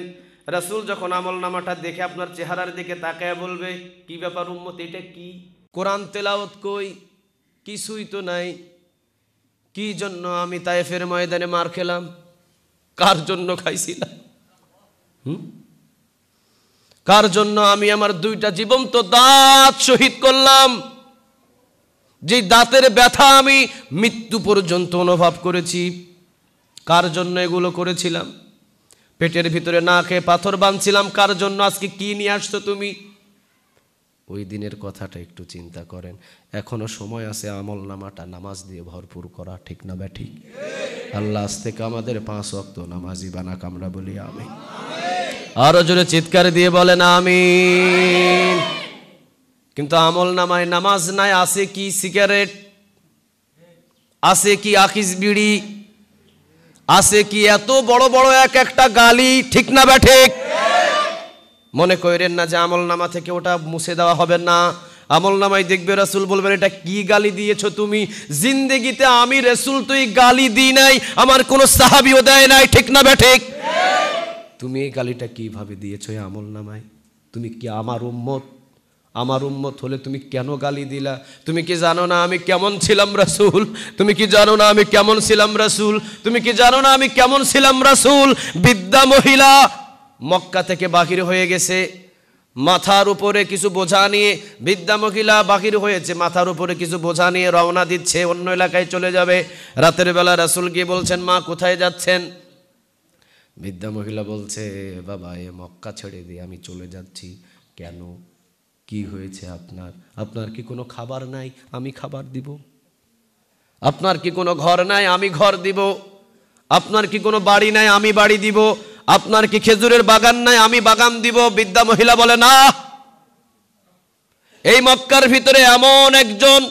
রাসূল যখন আমলনামাটা দেখে আপনার চেহারার দিকে তাকায় বলবে, কি ব্যাপার উম্মত, এটা কি? কোরআন তেলাওয়াত কই? কিছুই তো নাই। কি জন্য আমি তায়েফের ময়দানে মার খেলাম? কার জন্য খাইছিলাম? কার জন্য আমি আমার 2টা জীবন্ত দাঁত শহীদ করলাম? যে দাঁতের ব্যথা আমি মৃত্যু পর্যন্ত অনুভব করেছি, কার জন্য এগুলো করেছিলাম? পেটের ভিতরে না খেয়ে পাথর বাঁধছিলাম, কার জন্য? আজকে কি নিয়ে আসছো তুমি? ওই দিনের কথাটা একটু চিন্তা করেন। এখনো সময় আছে আমলনামাটা নামাজ দিয়ে ভরপুর করা, ঠিক না বে ঠিক? আল্লাহ আজ থেকে আমাদের 5 ওয়াক্ত নামাজি বানাক, আমরা বলি আমিন। আরো জোরে চিৎকার দিয়ে বলেন আমিন। কিন্তু আমলনামায় নামাজ নাই, আছে কি সিগারেট, আছে কি আকিস বিড়ি, আছে কি এত বড় বড় এক একটা গালি, ঠিক না বে ঠিক? মনে করেন না যে আমল নামা থেকে ওটা মুছে দেওয়া হবে না। আমল নামায় দেখবে রাসূল বলবেন এটা কি গালি দিয়েছো তুমি? জিন্দেগিতে আমি রাসূল তুই গালি দিই নাই, আমার কোন সাহাবীও দেয় নাই, ঠিক না বেঠিক? তুমি এই গালিটা কিভাবে দিয়েছো এই আমল নামায়? তুমি কি আমার উম্মত? আমার উম্মত হলে তুমি কেন গালি দিলা? তুমি কি জানো না আমি কেমন ছিলাম রাসূল? তুমি কি জানো না আমি কেমন ছিলাম রাসূল? তুমি কি জানো না আমি কেমন ছিলাম রাসূল? বৃদ্ধা মহিলা মক্কা থেকে বাহির হয়ে গেছে, মাথার উপরে কিছু বোঝা নিয়ে। বৃদ্ধা মহিলা বাহির হয়েছে, মাথার উপরে কিছু বোঝা নিয়ে রওনা দিচ্ছে, অন্য এলাকায় চলে যাবে। রাতের বেলা রাসূল গিয়ে বলছেন, মা কোথায় যাচ্ছেন? বৃদ্ধা মহিলা বলছে, বাবা এ মক্কা ছেড়ে দিয়ে আমি চলে যাচ্ছি। কেন, কি হয়েছে আপনার? আপনার কি কোনো খাবার নাই? আমি খাবার দিব। আপনার কি কোনো ঘর নাই? আমি ঘর দিব। আপনার কি কোনো বাড়ি নাই? আমি বাড়ি দিব। আপনার কি খেজুরের বাগান নাই? আমি বাগান দিব। বৃদ্ধা মহিলা বলে, না, এই মক্কার ভিতরে এমন একজন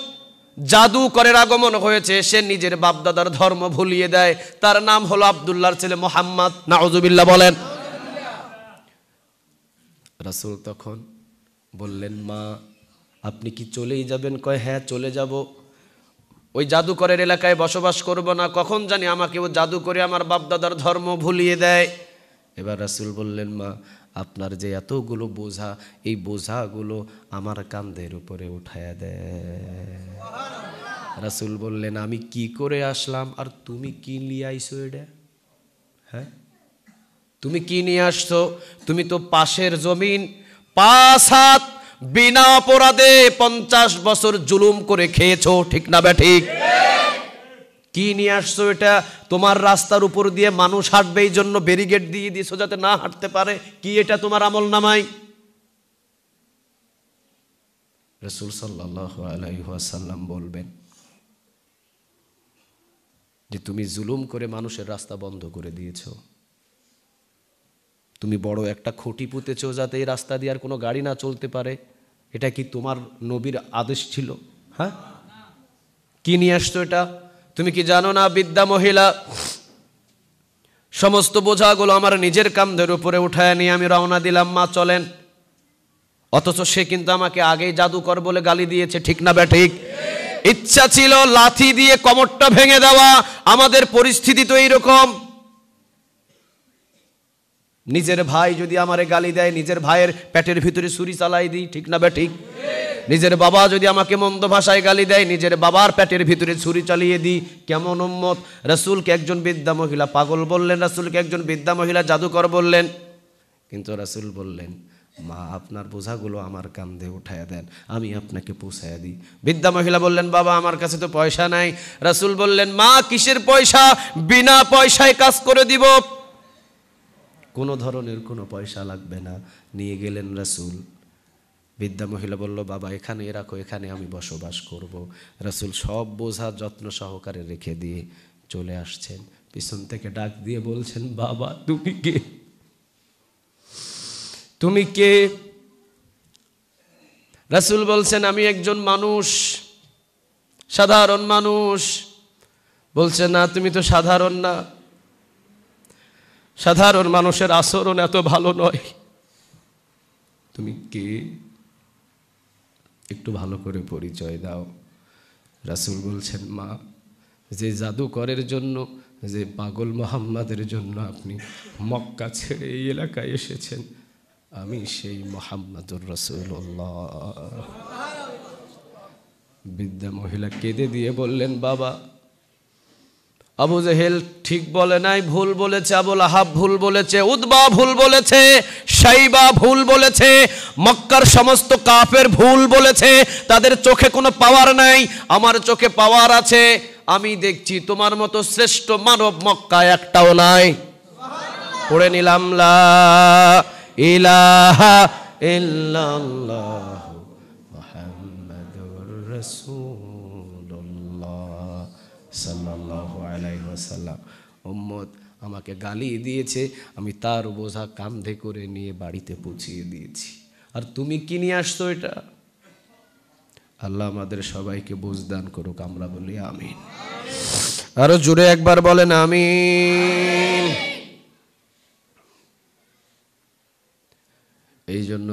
জাদুকরের আগমন হয়েছে, সে নিজের বাপদাদার ধর্ম ভুলিয়ে দেয়। তার নাম হলো আব্দুল্লাহর ছেলে মুহাম্মদ। নাউজুবিল্লাহ বলেন। রাসূল তখন বললেন, মা আপনি কি চলেই যাবেন? কয় হ্যাঁ চলে যাব। ওই জাদুকরের এলাকায় বসবাস করব না, কখন জানি আমাকে ও জাদু করে আমার বাপদাদার ধর্ম ভুলিয়ে দেয়। এবার রাসূল বললেন, মা আপনার যে এতগুলো বোঝা, এই বোঝাগুলো আমার কাঁধের উপরে উঠায়া দেয়। রাসূল বললেন, আমি কি করে আসলাম আর তুমি কি নিয়ে আইছো? এটা হ্যাঁ, তুমি কি নিয়ে আসছো? তুমি তো পাশের জমিন 5 হাত বিনা অপরাধে 50 বছর জুলুম করে খেয়েছো, ঠিক না বেঠিক? কি নিয়ে আসছো এটা? তোমার রাস্তার উপর দিয়ে মানুষ হাঁটবে এই জন্য ব্যারিকেড দিয়ে দিয়েছো যাতে না হাঁটতে পারে। কি এটা তোমার আমল নামায়? রাসূল সাল্লাল্লাহু আলাইহি ওয়াসাল্লাম বলবেন যে তুমি জুলুম করে মানুষের রাস্তা বন্ধ করে দিয়েছো। তুমি বড় একটা খুঁটি পুঁতেছো যাতে এই রাস্তা দিয়ে আর কোনো গাড়ি না চলতে পারে। এটা কি তোমার নবীর আদেশ ছিল? হ্যাঁ, কি নিয়ে আসছো এটা? তুমি কি জানো না বৃদ্ধা মহিলা সমস্ত বোঝাগুলো আমার নিজের কাঁধের উপরে উঠায় নিয়ে আমি রওনা দিলাম, মা চলেন। অথচ সে কিন্তু আমাকে আগেই জাদুকর বলে গালি দিয়েছে, ঠিক না বেঠিক? ইচ্ছা ছিল লাথি দিয়ে কোমরটা ভেঙে দেওয়া। আমাদের পরিস্থিতি তো এইরকম। নিজের ভাই যদি আমারে গালি দেয়, নিজের ভাইয়ের পেটের ভিতরে ছুরি চালাই দিই, ঠিক না বেঠিক? নিজের বাবা যদি আমাকে মন্দ ভাষায় গালি দেয়, নিজের বাবার পেটের ভিতরে ছুরি চালিয়ে দিই। কেমন উম্মত! রাসূলকে একজন বৃদ্ধা মহিলা পাগল বললেন, রাসূলকে একজন বৃদ্ধা মহিলা জাদুকর বললেন। কিন্তু রাসূল বললেন, মা আপনার বোঝাগুলো আমার কাঁধে উঠায়া দেন, আমি আপনাকে পৌঁছায়া দিই। বৃদ্ধা মহিলা বললেন, বাবা আমার কাছে তো পয়সা নাই। রাসূল বললেন, মা কিসের পয়সা? বিনা পয়সায় কাজ করে দিব। কোনো ধরনের কোনো পয়সা লাগবে না। নিয়ে গেলেন রাসূল। বৃদ্ধা মহিলা বলল, বাবা এখানে রাখো, এখানে আমি বসবাস করব। রাসূল সব বোঝা যত্ন সহকারে রেখে দিয়ে চলে আসছেন। পিছন থেকে ডাক দিয়ে বলছেন, বাবা তুমি কে? তুমি কে? রাসূল বলছেন, আমি একজন মানুষ, সাধারণ মানুষ। বলছে, না তুমি তো সাধারণ না, সাধারণ মানুষের আচরণ এত ভালো নয়। তুমি কে? একটু ভালো করে পরিচয় দাও। রাসূল বলছেন, মা যে জাদুকরের জন্য, যে পাগল মুহাম্মাদের জন্য আপনি মক্কা ছেড়ে এই এলাকায় এসেছেন, আমি সেই মুহাম্মাদুর রাসূলুল্লাহ। বৃদ্ধা মহিলা কেঁদে দিয়ে বললেন, বাবা আবু জেহেল ঠিক বলে নাই, ভুল বলেছে। আবুল আহাব ভুল বলেছে, উতবা ভুল বলেছে, শাইবা ভুল বলেছে, মক্কার সমস্ত কাফের ভুল বলেছে। তাদের চোখে কোনো পাওয়ার নাই, আমার চোখে পাওয়ার আছে। আমি দেখছি তোমার মতো শ্রেষ্ঠ মানব মক্কায় একটাও নাই। পড়ে নিলাম, লা ইলাহা ইল্লাল্লাহ মুহাম্মাদুর রাসূলুল্লাহ সাল্লাল্লাহু আলাইহি ওয়াসাল্লাম। উম্মত আমাকে গালি দিয়েছে, আমি তার বোঝা কাঁধে করে নিয়ে বাড়িতে পৌঁছিয়ে দিয়েছি। আর তুমি কি নিয়ে আসছো এটা? আল্লাহ আমাদের সবাইকে বুঝ দান করুক, আমরা বলি আমিন। আরো জোরে একবার বলেন আমিন।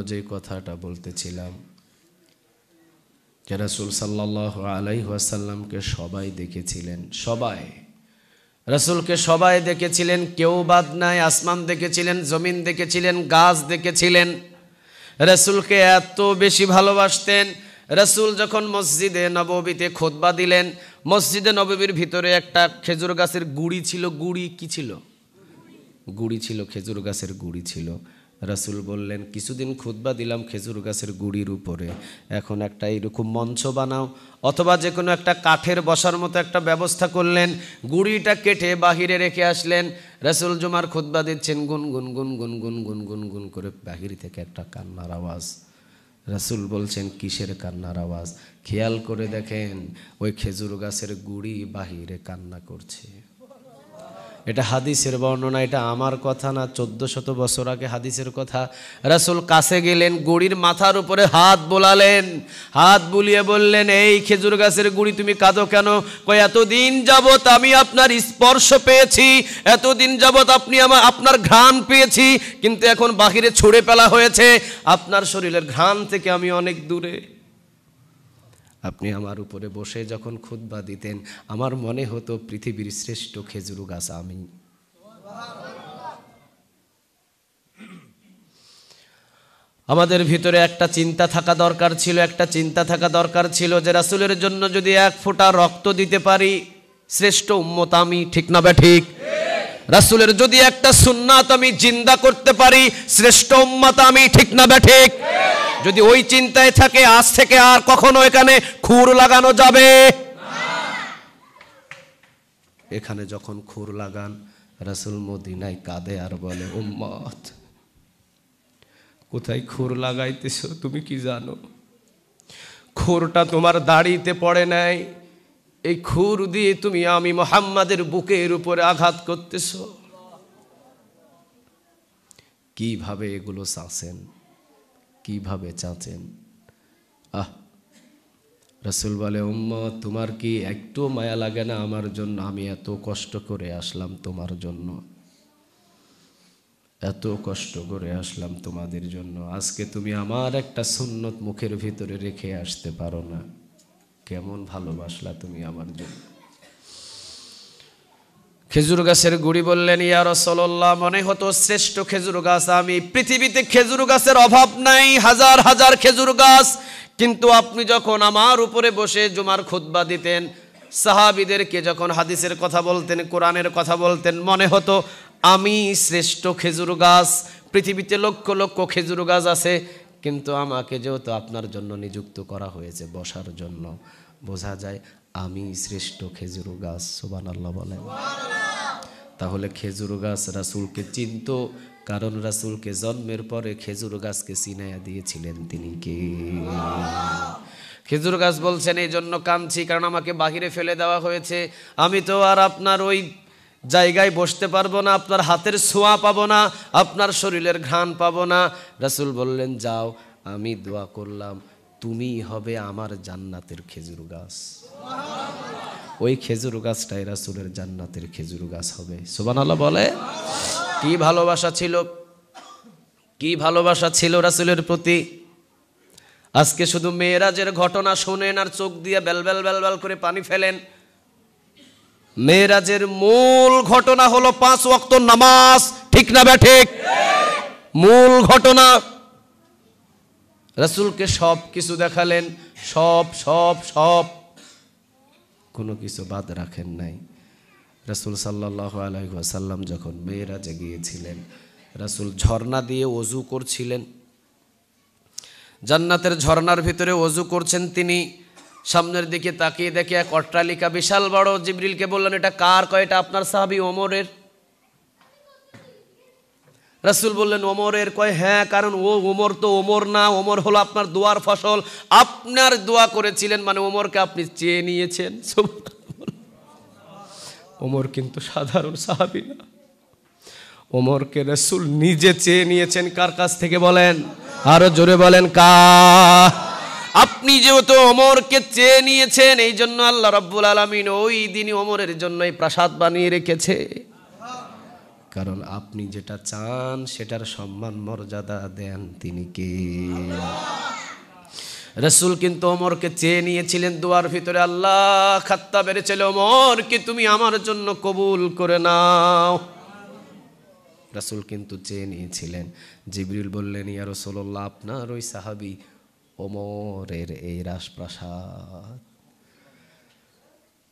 যে কথাটা বলতেছিলাম যে রাসূল সাল্লাল্লাহু আলাইহি ওয়াসাল্লামকে সবাই দেখেছিলেন, সবাই রাসূলকে সবাই দেখেছিলেন, কেউ বাদ নাই। আসমান দেখেছিলেন, জমিন দেখেছিলেন, গাছ দেখেছিলেন। রাসূলকে এত বেশি ভালোবাসতেন। রাসূল যখন মসজিদে নববীতে খুতবা দিলেন, মসজিদে নববীর ভিতরে একটা খেজুর গাছের গুড়ি ছিল। গুড়ি কি ছিল? গুড়ি ছিল, খেজুর গাছের গুড়ি ছিল। রাসূল বললেন, কিছুদিন খুতবা দিলাম খেজুর গাছের গুড়ির উপরে, এখন একটা এরকম মঞ্চ বানাও, অথবা যে কোনো একটা কাঠের বসার মতো একটা ব্যবস্থা করলেন। গুড়িটা কেটে বাহিরে রেখে আসলেন। রাসূল জুমার খুতবা দিচ্ছেন, গুনগুন গুনগুন গুনগুন গুনগুন করে বাহির থেকে একটা কান্নার আওয়াজ। রাসূল বলছেন, কিসের কান্নার আওয়াজ? খেয়াল করে দেখেন, ওই খেজুর গাছের গুড়ি বাহিরে কান্না করছে। এটা হাদিসের বর্ণনা, এটা আমার কথা না, 1400 বছর আগে হাদিসের কথা। রাসূল কাছে গেলেন, গুড়ির মাথার উপরে হাত বোলালেন, হাত বুলিয়ে বললেন, এই খেজুর গাছের গুড়ি তুমি কাঁদো কেন? কই, এতদিন যাবত আমি আপনার স্পর্শ পেয়েছি, এতদিন যাবত আপনার ঘ্রাণ পেয়েছি, কিন্তু এখন বাহিরে ছুঁড়ে ফেলা হয়েছে। আপনার শরীরের ঘ্রাণ থেকে আমি অনেক দূরে। আপনি আমার উপরে বসে যখন খুতবা দিতেন, আমার মনে হতো পৃথিবীর শ্রেষ্ঠ খেজুর গাছ আমি। আমাদের ভিতরে একটা চিন্তা থাকা দরকার ছিল, একটা চিন্তা থাকা দরকার ছিল যে রাসূলের জন্য যদি এক ফোঁটা রক্ত দিতে পারি, শ্রেষ্ঠ উম্মত আমি। ঠিক না ঠিক? রাসূলের যদি একটা সুন্নাত আমি জিন্দা করতে পারি, শ্রেষ্ঠ উম্মত আমি। ঠিক না ঠিক? যদি ওই চিন্তায় থাকে, আজ থেকে আর কখনো এখানে খুর লাগানো যাবে না। এখানে যখন খুর লাগান, রাসূল মদিনায় কাঁদে আর বলে, উম্মত কোথায় খুর লাগাইতেছো তুমি কি জানো? খুরটা তোমার দাড়িতে পড়ে নাই, এই খুর দিয়ে তুমি আমি মুহাম্মাদের বুকের উপরে আঘাত করতেছো। কিভাবে এগুলো চাচ্ছেন, কিভাবে চাচ্ছেন? রাসূল বলে, উম্মত তোমার কি একটু মায়া লাগে না আমার জন্য? আমি এত কষ্ট করে আসলাম তোমার জন্য, এত কষ্ট করে আসলাম তোমাদের জন্য, আজকে তুমি আমার একটা সুন্নত মুখের ভিতরে রেখে আসতে পারো না। কেমন ভালোবাসলা তুমি আমার জন্য। খেজুর গাছের গুড়ি বললেন, ইয়া রাসূলুল্লাহ, মনে হতো শ্রেষ্ঠ খেজুর গাছ আমি। পৃথিবীতে খেজুর গাছের অভাব নাই, হাজার হাজার খেজুর গাছ, কিন্তু আপনি যখন আমার উপরে বসে জুমার খুতবা দিতেন, সাহাবীদেরকে যখন হাদিসের কথা বলতেন, কোরআনের কথা বলতেন, মনে হতো আমি শ্রেষ্ঠ খেজুর গাছ। পৃথিবীতে লক্ষ লক্ষ খেজুর গাছ আছে, কিন্তু আমাকে যেহেতু আপনার জন্য নিযুক্ত করা হয়েছে বসার জন্য, বোঝা যায় আমি শ্রেষ্ঠ খেজুর গাছ। সুবহানাল্লাহ বলেন। তাহলে খেজুর গাছ রাসূলকে চিনত, কারণ রাসূলকে জন্মের পরে খেজুর গাছকে চিনাইয়া দিয়েছিলেন তিনি কে? খেজুর গাছ বলছেন, এই জন্য কাঁদছি কারণ আমাকে বাহিরে ফেলে দেওয়া হয়েছে, আমি তো আর আপনার ওই জায়গায় বসতে পারবো না, আপনার হাতের ছোঁয়া পাবো না, আপনার শরীরের ঘ্রাণ পাবো না। রাসূল বললেন, যাও, আমি দোয়া করলাম তুমি হবে আমার জান্নাতের খেজুর গাছ। ওই খেজুর গাছটাই রাসূলের জান্নাতের খেজুর গাছ হবে। সুবহানাল্লাহ বলে। কি ভালোবাসা ছিল, কি ভালোবাসা ছিল রাসূলের প্রতি। আজকে শুধু মেরাজের ঘটনা শুনেন আর চোখ দিয়ে বেলবেল বেলবেল করে পানি ফেলেন। মেরাজের মূল ঘটনা হলো 5 ওয়াক্ত নামাজ। ঠিক না ঠিক? মূল ঘটনা। রাসূলকে সব কিছু দেখালেন, সব সব সব, কোনো কিছু বাদ রাখেন নাই। রাসূল সাল্লাল্লাহু আলাইহি ওয়াসাল্লাম যখন মেরাজে গিয়েছিলেন, রাসূল ঝর্ণা দিয়ে ওযু করছিলেন। জান্নাতের ঝর্ণার ভিতরে ওযু করছেন তিনি। সামনের দিকে তাকিয়ে দেখে এক অট্টালিকা বিশাল বড়। জিবরিলকে বললেন, এটা কার? কয়, এটা আপনার সাহাবী ওমরের। রাসূল বললেন, ওমরের? কয়, হ্যাঁ, কারণ ও ওমর তো ওমর না, ওমর হলো আপনার দোয়ার ফসল। আপনার দোয়া করেছিলেন মানে ওমরকে আপনি চেয়ে নিয়েছেন। ওমর কিন্তু সাধারণ সাহাবী না, ওমরকে রাসূল নিজে চেয়ে নিয়েছেন। কার কাছ থেকে বলেন? আরো জোরে বলেন, কার? আপনি যেহেতু ওমরকে চেয়ে নিয়েছেন, এই জন্য আল্লাহ রাব্বুল আলামিন ওই দিনই ওমরের জন্য এই প্রাসাদ বানিয়ে রেখেছে। কারণ আপনি যেটা চান সেটার সম্মান মর্যাদা দেন তিনি কে? রাসূল কিন্তু ওমরকে চেয়ে নিয়েছিলেন দুয়ার ভিতরে। আল্লাহ খাত্তাবের ছেলে ওমরকে তুমি আমার জন্য কবুল করে নাও। রাসূল কিন্তু চেয়ে নিয়েছিলেন। জিবরিল বললেন, ইয়া রাসূলুল্লাহ, আপনার ওই সাহাবী ওমরের এই রাজপ্রাসাদ,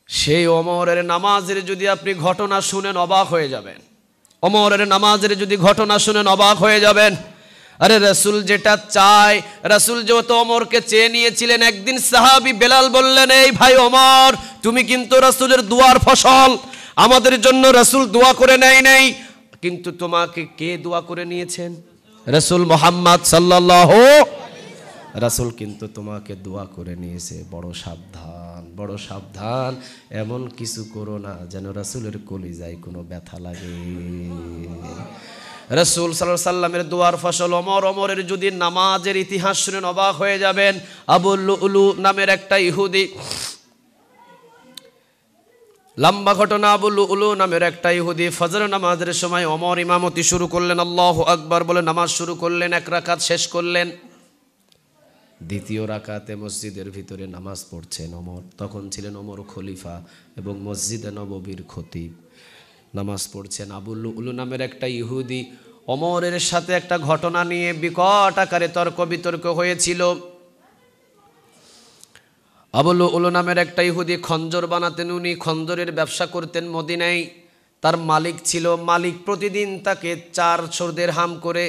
সেই ওমরের নামাজের যদি আপনি ঘটনা শুনেন অবাক হয়ে যাবেন। ওমরের নামাজের যদি ঘটনা শুনেন অবাক হয়ে যাবেন। আরে রাসূল যেটা চায়, রাসূল যেহেতু ওমরকে চেয়ে নিয়েছিলেন। একদিন সাহাবী বেলাল বললেন, এই ভাই ওমর, তুমি কিন্তু রাসূলের দুয়ার ফসল, আমাদের জন্য রাসূল দোয়া করে নেয় নাই, কিন্তু তোমাকে কে দোয়া করে নিয়েছেন? রাসূল মুহাম্মদ সাল্লাল্লাহু। রাসূল কিন্তু তোমাকে দোয়া করে নিয়েছে। বড় সাবধান, বড় সাবধান, এমন কিছু করো না যেন রাসূলের কলিজায় কোনো ব্যথা লাগে। রাসূল সাল্লাল্লাহু আলাইহি সাল্লামের দোয়ার ফসল ওমর। ওমরের যদি নামাজের ইতিহাস শুনেন অবাক হয়ে যাবেন। আবু লুলু নামের একটা ইহুদি, লম্বা ঘটনা। আবু লুলু নামের একটা ইহুদি ফজর নামাজের সময় ওমর ইমামতি শুরু করলেন, আল্লাহু আকবার বলে নামাজ শুরু করলেন, এক রাকাত শেষ করলেন। দ্বিতীয় রাকাতে মসজিদের ভিতরে নামাজ পড়ছেন ওমর। তখন ছিলেন ওমর খলিফা এবং মসজিদে নববীর খতিব। নামাজ পড়ছেন। আবু লুলু নামের একটা ইহুদি ওমরের সাথে একটা ঘটনা নিয়ে বিকট আকারে তর্ক বিতর্ক হয়েছিল। আবু লুলু নামের একটা ইহুদি খঞ্জর বানাতেন। উনি খঞ্জরের ব্যবসা করতেন মদিনায়। তার মালিক ছিল। মালিক প্রতিদিন তাকে 400 দিরহাম করে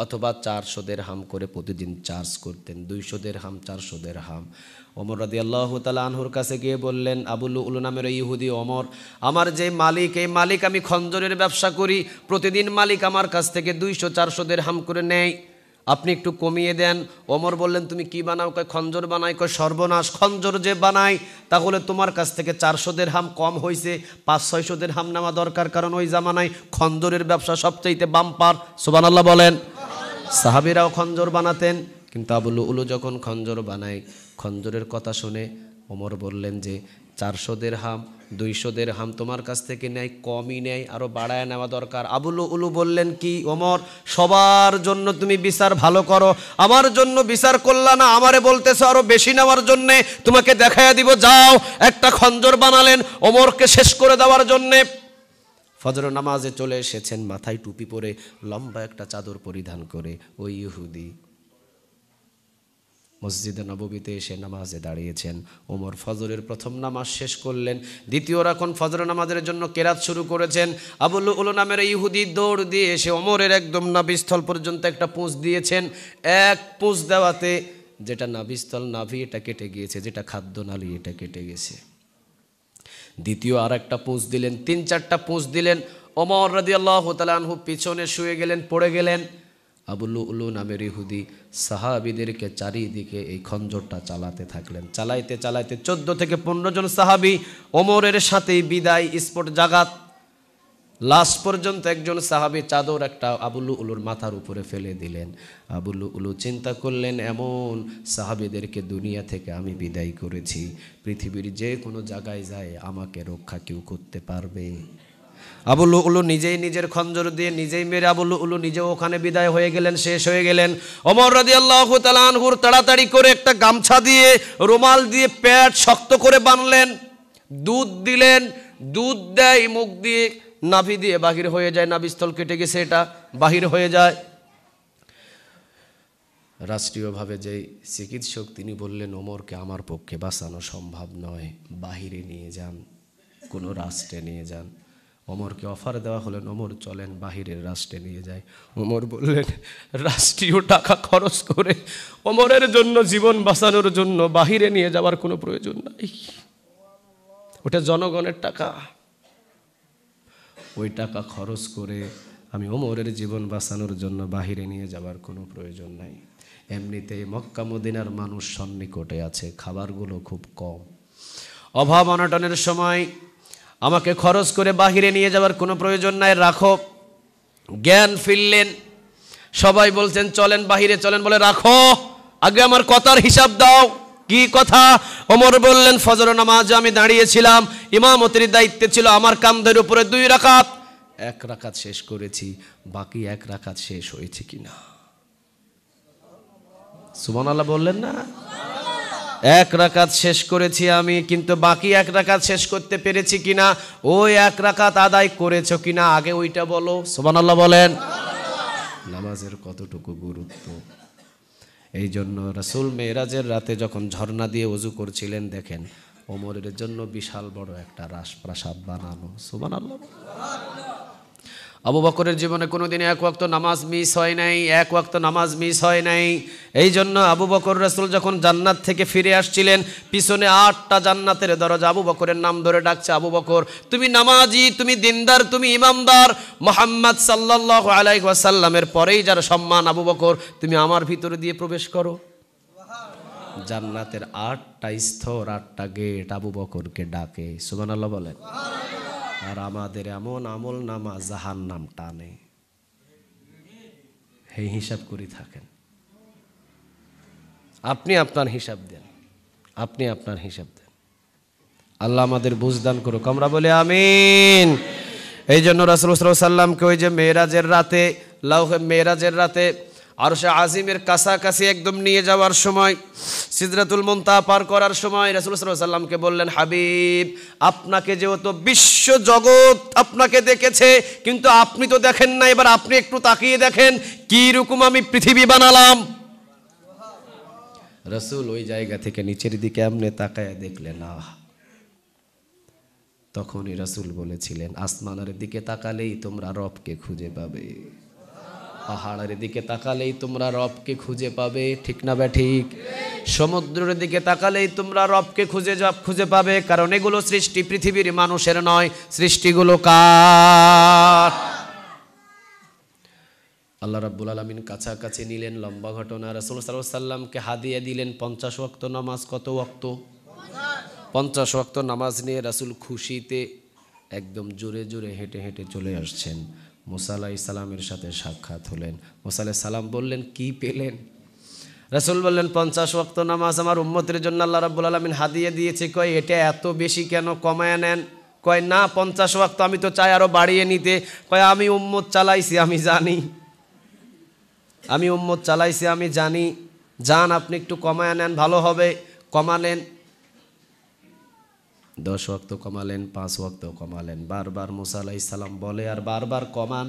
অথবা 400 দিরহাম করে প্রতিদিন চার্জ করতেন। 200 দিরহাম, 400 দিরহাম। ওমর রাদিয়াল্লাহু তাআলা আনহুর কাছে গিয়ে বললেন, আবু লুলু নামের ইহুদি, ওমর, আমার যে মালিক, এই মালিক, আমি খঞ্জরের ব্যবসা করি, প্রতিদিন মালিক আমার কাছ থেকে 200-400 দিরহাম করে নেয়, আপনি একটু কমিয়ে দেন। ওমর বললেন, তুমি কি বানাও? কয় খঞ্জর বানাই। কয় সর্বনাশ, খঞ্জর যে বানাই তাহলে তোমার কাছ থেকে 400 দিরহাম কম হয়েছে, 500-600 দিরহাম নেওয়া দরকার, কারণ ওই জামানায় খঞ্জরের ব্যবসা সবচাইতে বাম্পার। সুবহানাল্লাহ বলেন। সাহাবীরাও খঞ্জর বানাতেন, কিন্তু আবু লুলু যখন খঞ্জর বানায়, খঞ্জরের কথা শুনে ওমর বললেন যে 400 দিরহাম, 200 দিরহাম তোমার কাছ থেকে নেয়, কমই নেয়, আরও বাড়ায় নেওয়া দরকার। আবু লুলু বললেন, কি ওমর, সবার জন্য তুমি বিচার ভালো করো, আমার জন্য বিচার করলা না, আমারে বলতেছো আরো বেশি নেওয়ার জন্যে, তোমাকে দেখাইয়া দিব, যাও। একটা খঞ্জর বানালেন ওমরকে শেষ করে দেওয়ার জন্যে। ফজর নামাজে চলে এসেছেন, মাথায় টুপি পরে, লম্বা একটা চাদর পরিধান করে ওই ইহুদি মসজিদে নববীতে এসে নামাজে দাঁড়িয়েছেন। ওমর ফজরের প্রথম নামাজ শেষ করলেন, দ্বিতীয় রাকাত ফজর নামাজের জন্য কেরাত শুরু করেছেন। আবু লুলু নামের ইহুদি দৌড় দিয়ে এসে ওমরের একদম নাভিস্থল পর্যন্ত একটা পুঁজ দিয়েছেন। এক পুঁজ দেওয়াতে যেটা নাভিস্থল, নাভি, এটা কেটে গিয়েছে, যেটা খাদ্যনালী, এটা কেটে গেছে। দ্বিতীয় আর একটা পুঁজ দিলেন, 3-4টা পুঁজ দিলেন। ওমর রাদিয়াল্লাহু তাআলা আনহু পিছনে শুয়ে গেলেন, পড়ে গেলেন। আবু লুলু নামের ইহুদি সাহাবীদেরকে চারিদিকে এই খঞ্জরটা চালাতে থাকলেন। চালাইতে চালাইতে 14 থেকে 15 জন সাহাবী ওমরের সাথেই বিদায়, স্পট জাগাত। লাস্ট পর্যন্ত একজন সাহাবী চাদর একটা আবু লুলুর মাথার উপরে ফেলে দিলেন। আবু লুলু চিন্তা করলেন, এমন সাহাবীদেরকে দুনিয়া থেকে আমি বিদায় করেছি, পৃথিবীর যে কোনো জায়গায় যায় আমাকে রক্ষা কেউ করতে পারবে? আবু লুলু নিজেই নিজের খঞ্জর দিয়ে নিজেই মেরে আবু লুলু নিজেও ওখানে বিদায় হয়ে গেলেন, শেষ হয়ে গেলেন। ওমর রাদিয়াল্লাহু তাআলা আনহুর তাড়াতাড়ি করে একটা গামছা দিয়ে, রুমাল দিয়ে পেট শক্ত করে বাঁধলেন, দুধ দিলেন, দুধ দেয় মুখ দিয়ে, নাভি দিয়ে বাহির হয়ে যায়, নাভিস্থল কেটে গেছে, এটা বাহির হয়ে যায়। রাষ্ট্রীয়ভাবে যে চিকিৎসক তিনি বললেন, ওমরকে আমার পক্ষে বাঁচানো সম্ভব নয়, বাহিরে নিয়ে যান, কোনো রাষ্ট্রে নিয়ে যান। ওমরকে অফার দেওয়া হলেন, ওমর চলেন বাহিরের রাষ্ট্রে নিয়ে যায়। ওমর বললেন, রাষ্ট্রীয় টাকা খরচ করে ওমরের জন্য, জীবন বাঁচানোর জন্য বাহিরে নিয়ে যাওয়ার কোনো প্রয়োজন নাই, ওটা জনগণের টাকা, ওই টাকা খরচ করে আমি ওমরের জীবন বাঁচানোর জন্য বাহিরে নিয়ে যাওয়ার কোনো প্রয়োজন নাই। এমনিতেই মক্কা মদিনার মানুষ সন্নিকটে আছে, খাবারগুলো খুব কম, অভাব অনটনের সময় আমাকে খরচ করে বাহিরে নিয়ে যাওয়ার কোনো প্রয়োজন নাই, রাখো। জ্ঞান ফিরলেন, সবাই বলছেন চলেন বাহিরে চলেন, বলে রাখো, আগে আমার কথার হিসাব দাও। কি কথা? ওমর বললেন, ফজর নামাজে আমি দাঁড়িয়েছিলাম, ইমামতির দায়িত্বে ছিল আমার কাঁধের উপরে 2 রাকাত, এক রাকাত শেষ করেছি, বাকি এক রাকাত শেষ হয়েছে কিনা? সুবহানাল্লাহ বললেন না? এক রাকাত শেষ করেছি আমি, কিন্তু বাকি এক রাকাত শেষ করতে পেরেছি কিনা, ওই এক রাকাত আদায় করেছো কিনা আগে ওইটা বলো। সুবহানাল্লাহ বলেন। নামাজের কতটুকু গুরুত্ব! এই জন্য রাসূল মেরাজের রাতে যখন ঝর্ণা দিয়ে ওযু করছিলেন, দেখেন ওমরের জন্য বিশাল বড় একটা রাজপ্রাসাদ বানানো। সুবহানাল্লাহ। আবু বকরের জীবনে কোনোদিন এক ওয়াক্ত নামাজ মিস হয় নাই, এক ওয়াক্ত নামাজ মিস হয় নাই। এই জন্য আবু বকর রাসূল যখন জান্নাত থেকে ফিরে আসছিলেন, পিছনে 8টা জান্নাতের দরজা আবু বকরের নাম ধরে ডাকছে, আবু বকর তুমি নামাজি, তুমি দিনদার, তুমি ইমামদার, মুহাম্মদ সাল্লাল্লাহু আলাইহি ওয়াসাল্লামের পরেই যার সম্মান, আবু বকর তুমি আমার ভিতরে দিয়ে প্রবেশ করো। জান্নাতের 8টা স্তর, 8টা গেট আবু বকরকে ডাকে। সুবহানাল্লাহ বলেন। আর আমাদের এমন আমল নামা জাহান্নাম টানে, এই হিসাব করে থাকেন। আপনি আপনার হিসাব দেন, আপনি আপনার হিসাব দেন। আল্লাহ আমাদের বুঝদান করুক, আমরা বলি আমিন। এই জন্য রাসূল সাল্লাল্লাহু আলাইহি ওয়াসাল্লামকে ওই যে মেরাজের রাতে আরশে আজিমের কাছাকাছি একদম নিয়ে যাওয়ার সময়, সিদরাতুল মুনতাহা পার করার সময় রাসূল সাল্লাল্লাহু আলাইহি ওয়াসাল্লামকে বললেন, হাবিব আপনাকে যেহেতু বিশ্ব জগৎ আপনাকে দেখেছে, কিন্তু আপনি তো দেখেন না, এবার আপনি একটু তাকিয়ে দেখেন কি রকম আমি পৃথিবী বানালাম। রাসূল ওই জায়গা থেকে নিচের দিকে এমনি তাকায় দেখলেন, তখনই রাসূল বলেছিলেন, আসমানের দিকে তাকালেই তোমরা রবকে খুঁজে পাবে, পাহাড়ের দিকে তাকালেই তোমরা রবকে খুঁজে পাবে, ঠিক না বে ঠিক? সমুদ্রের দিকে তাকালেই তোমরা রবকে খুঁজে পাবে, কারণ এগুলো সৃষ্টি পৃথিবীর মানুষের নয়, সৃষ্টিগুলো কার? আল্লাহ রাব্বুল আলামিন কাছাকাছি নিলেন। লম্বা ঘটনা, রাসূল সাল্লাল্লাহু আলাইহি ওয়াসাল্লামকে হাদিয়া দিলেন 50 ওয়াক্ত নামাজ। কত ওয়াক্ত? 50 ওয়াক্ত নামাজ নিয়ে রাসূল খুশিতে একদম জোরে জোরে হেঁটে হেঁটে চলে আসছেন। মুসা আলাইহিস সালামের সাথে সাক্ষাৎ হলেন। মুসা আলাইহিস সালাম বললেন, কি পেলেন? রাসূল বললেন, 50 ওয়াক্ত নামাজ আমার উম্মতের জন্য আল্লাহ রাব্বুল আলামিন হাদিয়া দিয়েছে। কয় এটা এত বেশি কেন, কমায় নেন। কয় না, 50 ওয়াক্ত আমি তো চাই আরো বাড়িয়ে নিতে। কয় আমি উম্মত চালাইছি, আমি জানি, আমি উম্মত চালাইছি, আমি জানি, যান আপনি একটু কমায় নেন, ভালো হবে। কমালেন, 10 ওয়াক্ত কমালেন, 5 ওয়াক্ত কমালেন। বারবার মুসা আলাইহিস সালাম বলে আর বারবার কমান।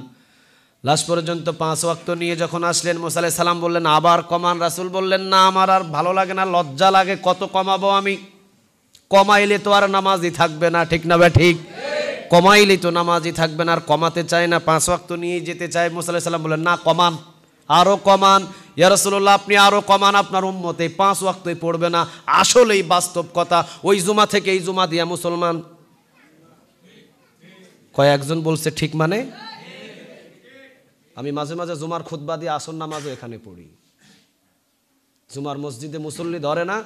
লাস্ট পর্যন্ত 5 ওয়াক্ত নিয়ে যখন আসলেন, মুসা আলাইহিস সালাম বললেন আবার কমান। রাসূল বললেন, না আমার আর ভালো লাগে না, লজ্জা লাগে, কত কমাবো আমি? কমাইলে তো আর নামাজই থাকবে না, ঠিক না ভাই ঠিক? কমাইলে তো নামাজই থাকবে না, আর কমাতে চায় না, 5 ওয়াক্ত নিয়ে যেতে চায়। মুসা আলাইহিস সালাম বললেন, না কমান, আরো কমান। ইয়া রাসূলুল্লাহ আপনি আরো কমান, আপনার উম্মত এই 5 ওয়াক্তই পড়বে না। আসলেই বাস্তব কথা, ওই জুমা থেকে এই জুমা দিয়া মুসলমান কয়েকজন বলছে ঠিক, মানে আমি মাঝে মাঝে জুমার খুতবা দিয়ে আসর নামাজও এখানে পড়ি। জুমার মসজিদে মুসল্লি ধরে না,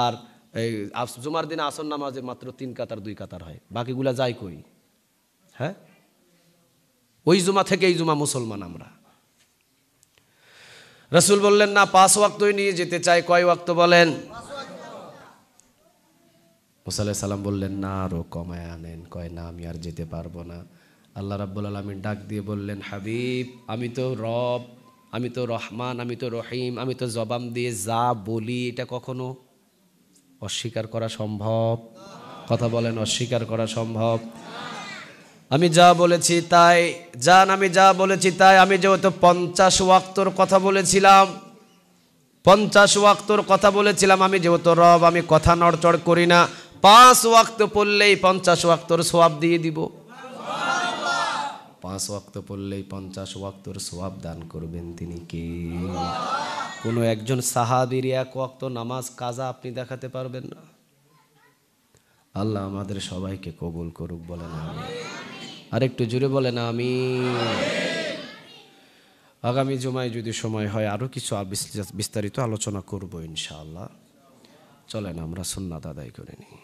আর এই জুমার দিনে আসর নামাজে মাত্র 3 কাতার 2 কাতার হয়, বাকিগুলা যায় কই? হ্যাঁ, ওই জুমা থেকে এই জুমা মুসলমান আমরা। রাসূল বললেন, না 5 ওয়াক্তই নিয়ে যেতে চাই। কয় ওয়াক্ত বলেন? মুসা আলাইহিস সালাম বললেন, না আরো কমায় আনেন। কয় না, আমি আর যেতে পারবো না। আল্লাহ রাব্বুল আলামিন ডাক দিয়ে বললেন, হাবিব আমি তো রব, আমি তো রহমান, আমি তো রহিম, আমি তো জবান দিয়ে যা বলি এটা কখনো অস্বীকার করা সম্ভব? কথা বলেন, অস্বীকার করা সম্ভব? আমি যা বলেছি তাই, জান আমি যা বলেছি তাই। আমি যেহেতু 50 ওয়াক্তর কথা বলেছিলাম, 50 ওয়াক্তর কথা বলেছিলাম, আমি যেহেতু রব, আমি কথা নড়চড় করি না। 5 ওয়াক্ত পড়লেই 50 ওয়াক্তর সওয়াব দিয়ে দিব। 5 ওয়াক্ত পড়লেই 50 ওয়াক্তর সওয়াব দান করবেন তিনি কে? কোনো একজন সাহাবীর 1 ওয়াক্ত নামাজ কাজা আপনি দেখাতে পারবেন না। আল্লাহ আমাদের সবাইকে কবুল করুক, বলেন আমিন। আর একটু জোরে বলেন আমিন। আগামী জুমায় যদি সময় হয় আরো কিছু বিস্তারিত আলোচনা করব ইনশাআল্লাহ। চলেন আমরা সুন্নাত আদায় করে নিই।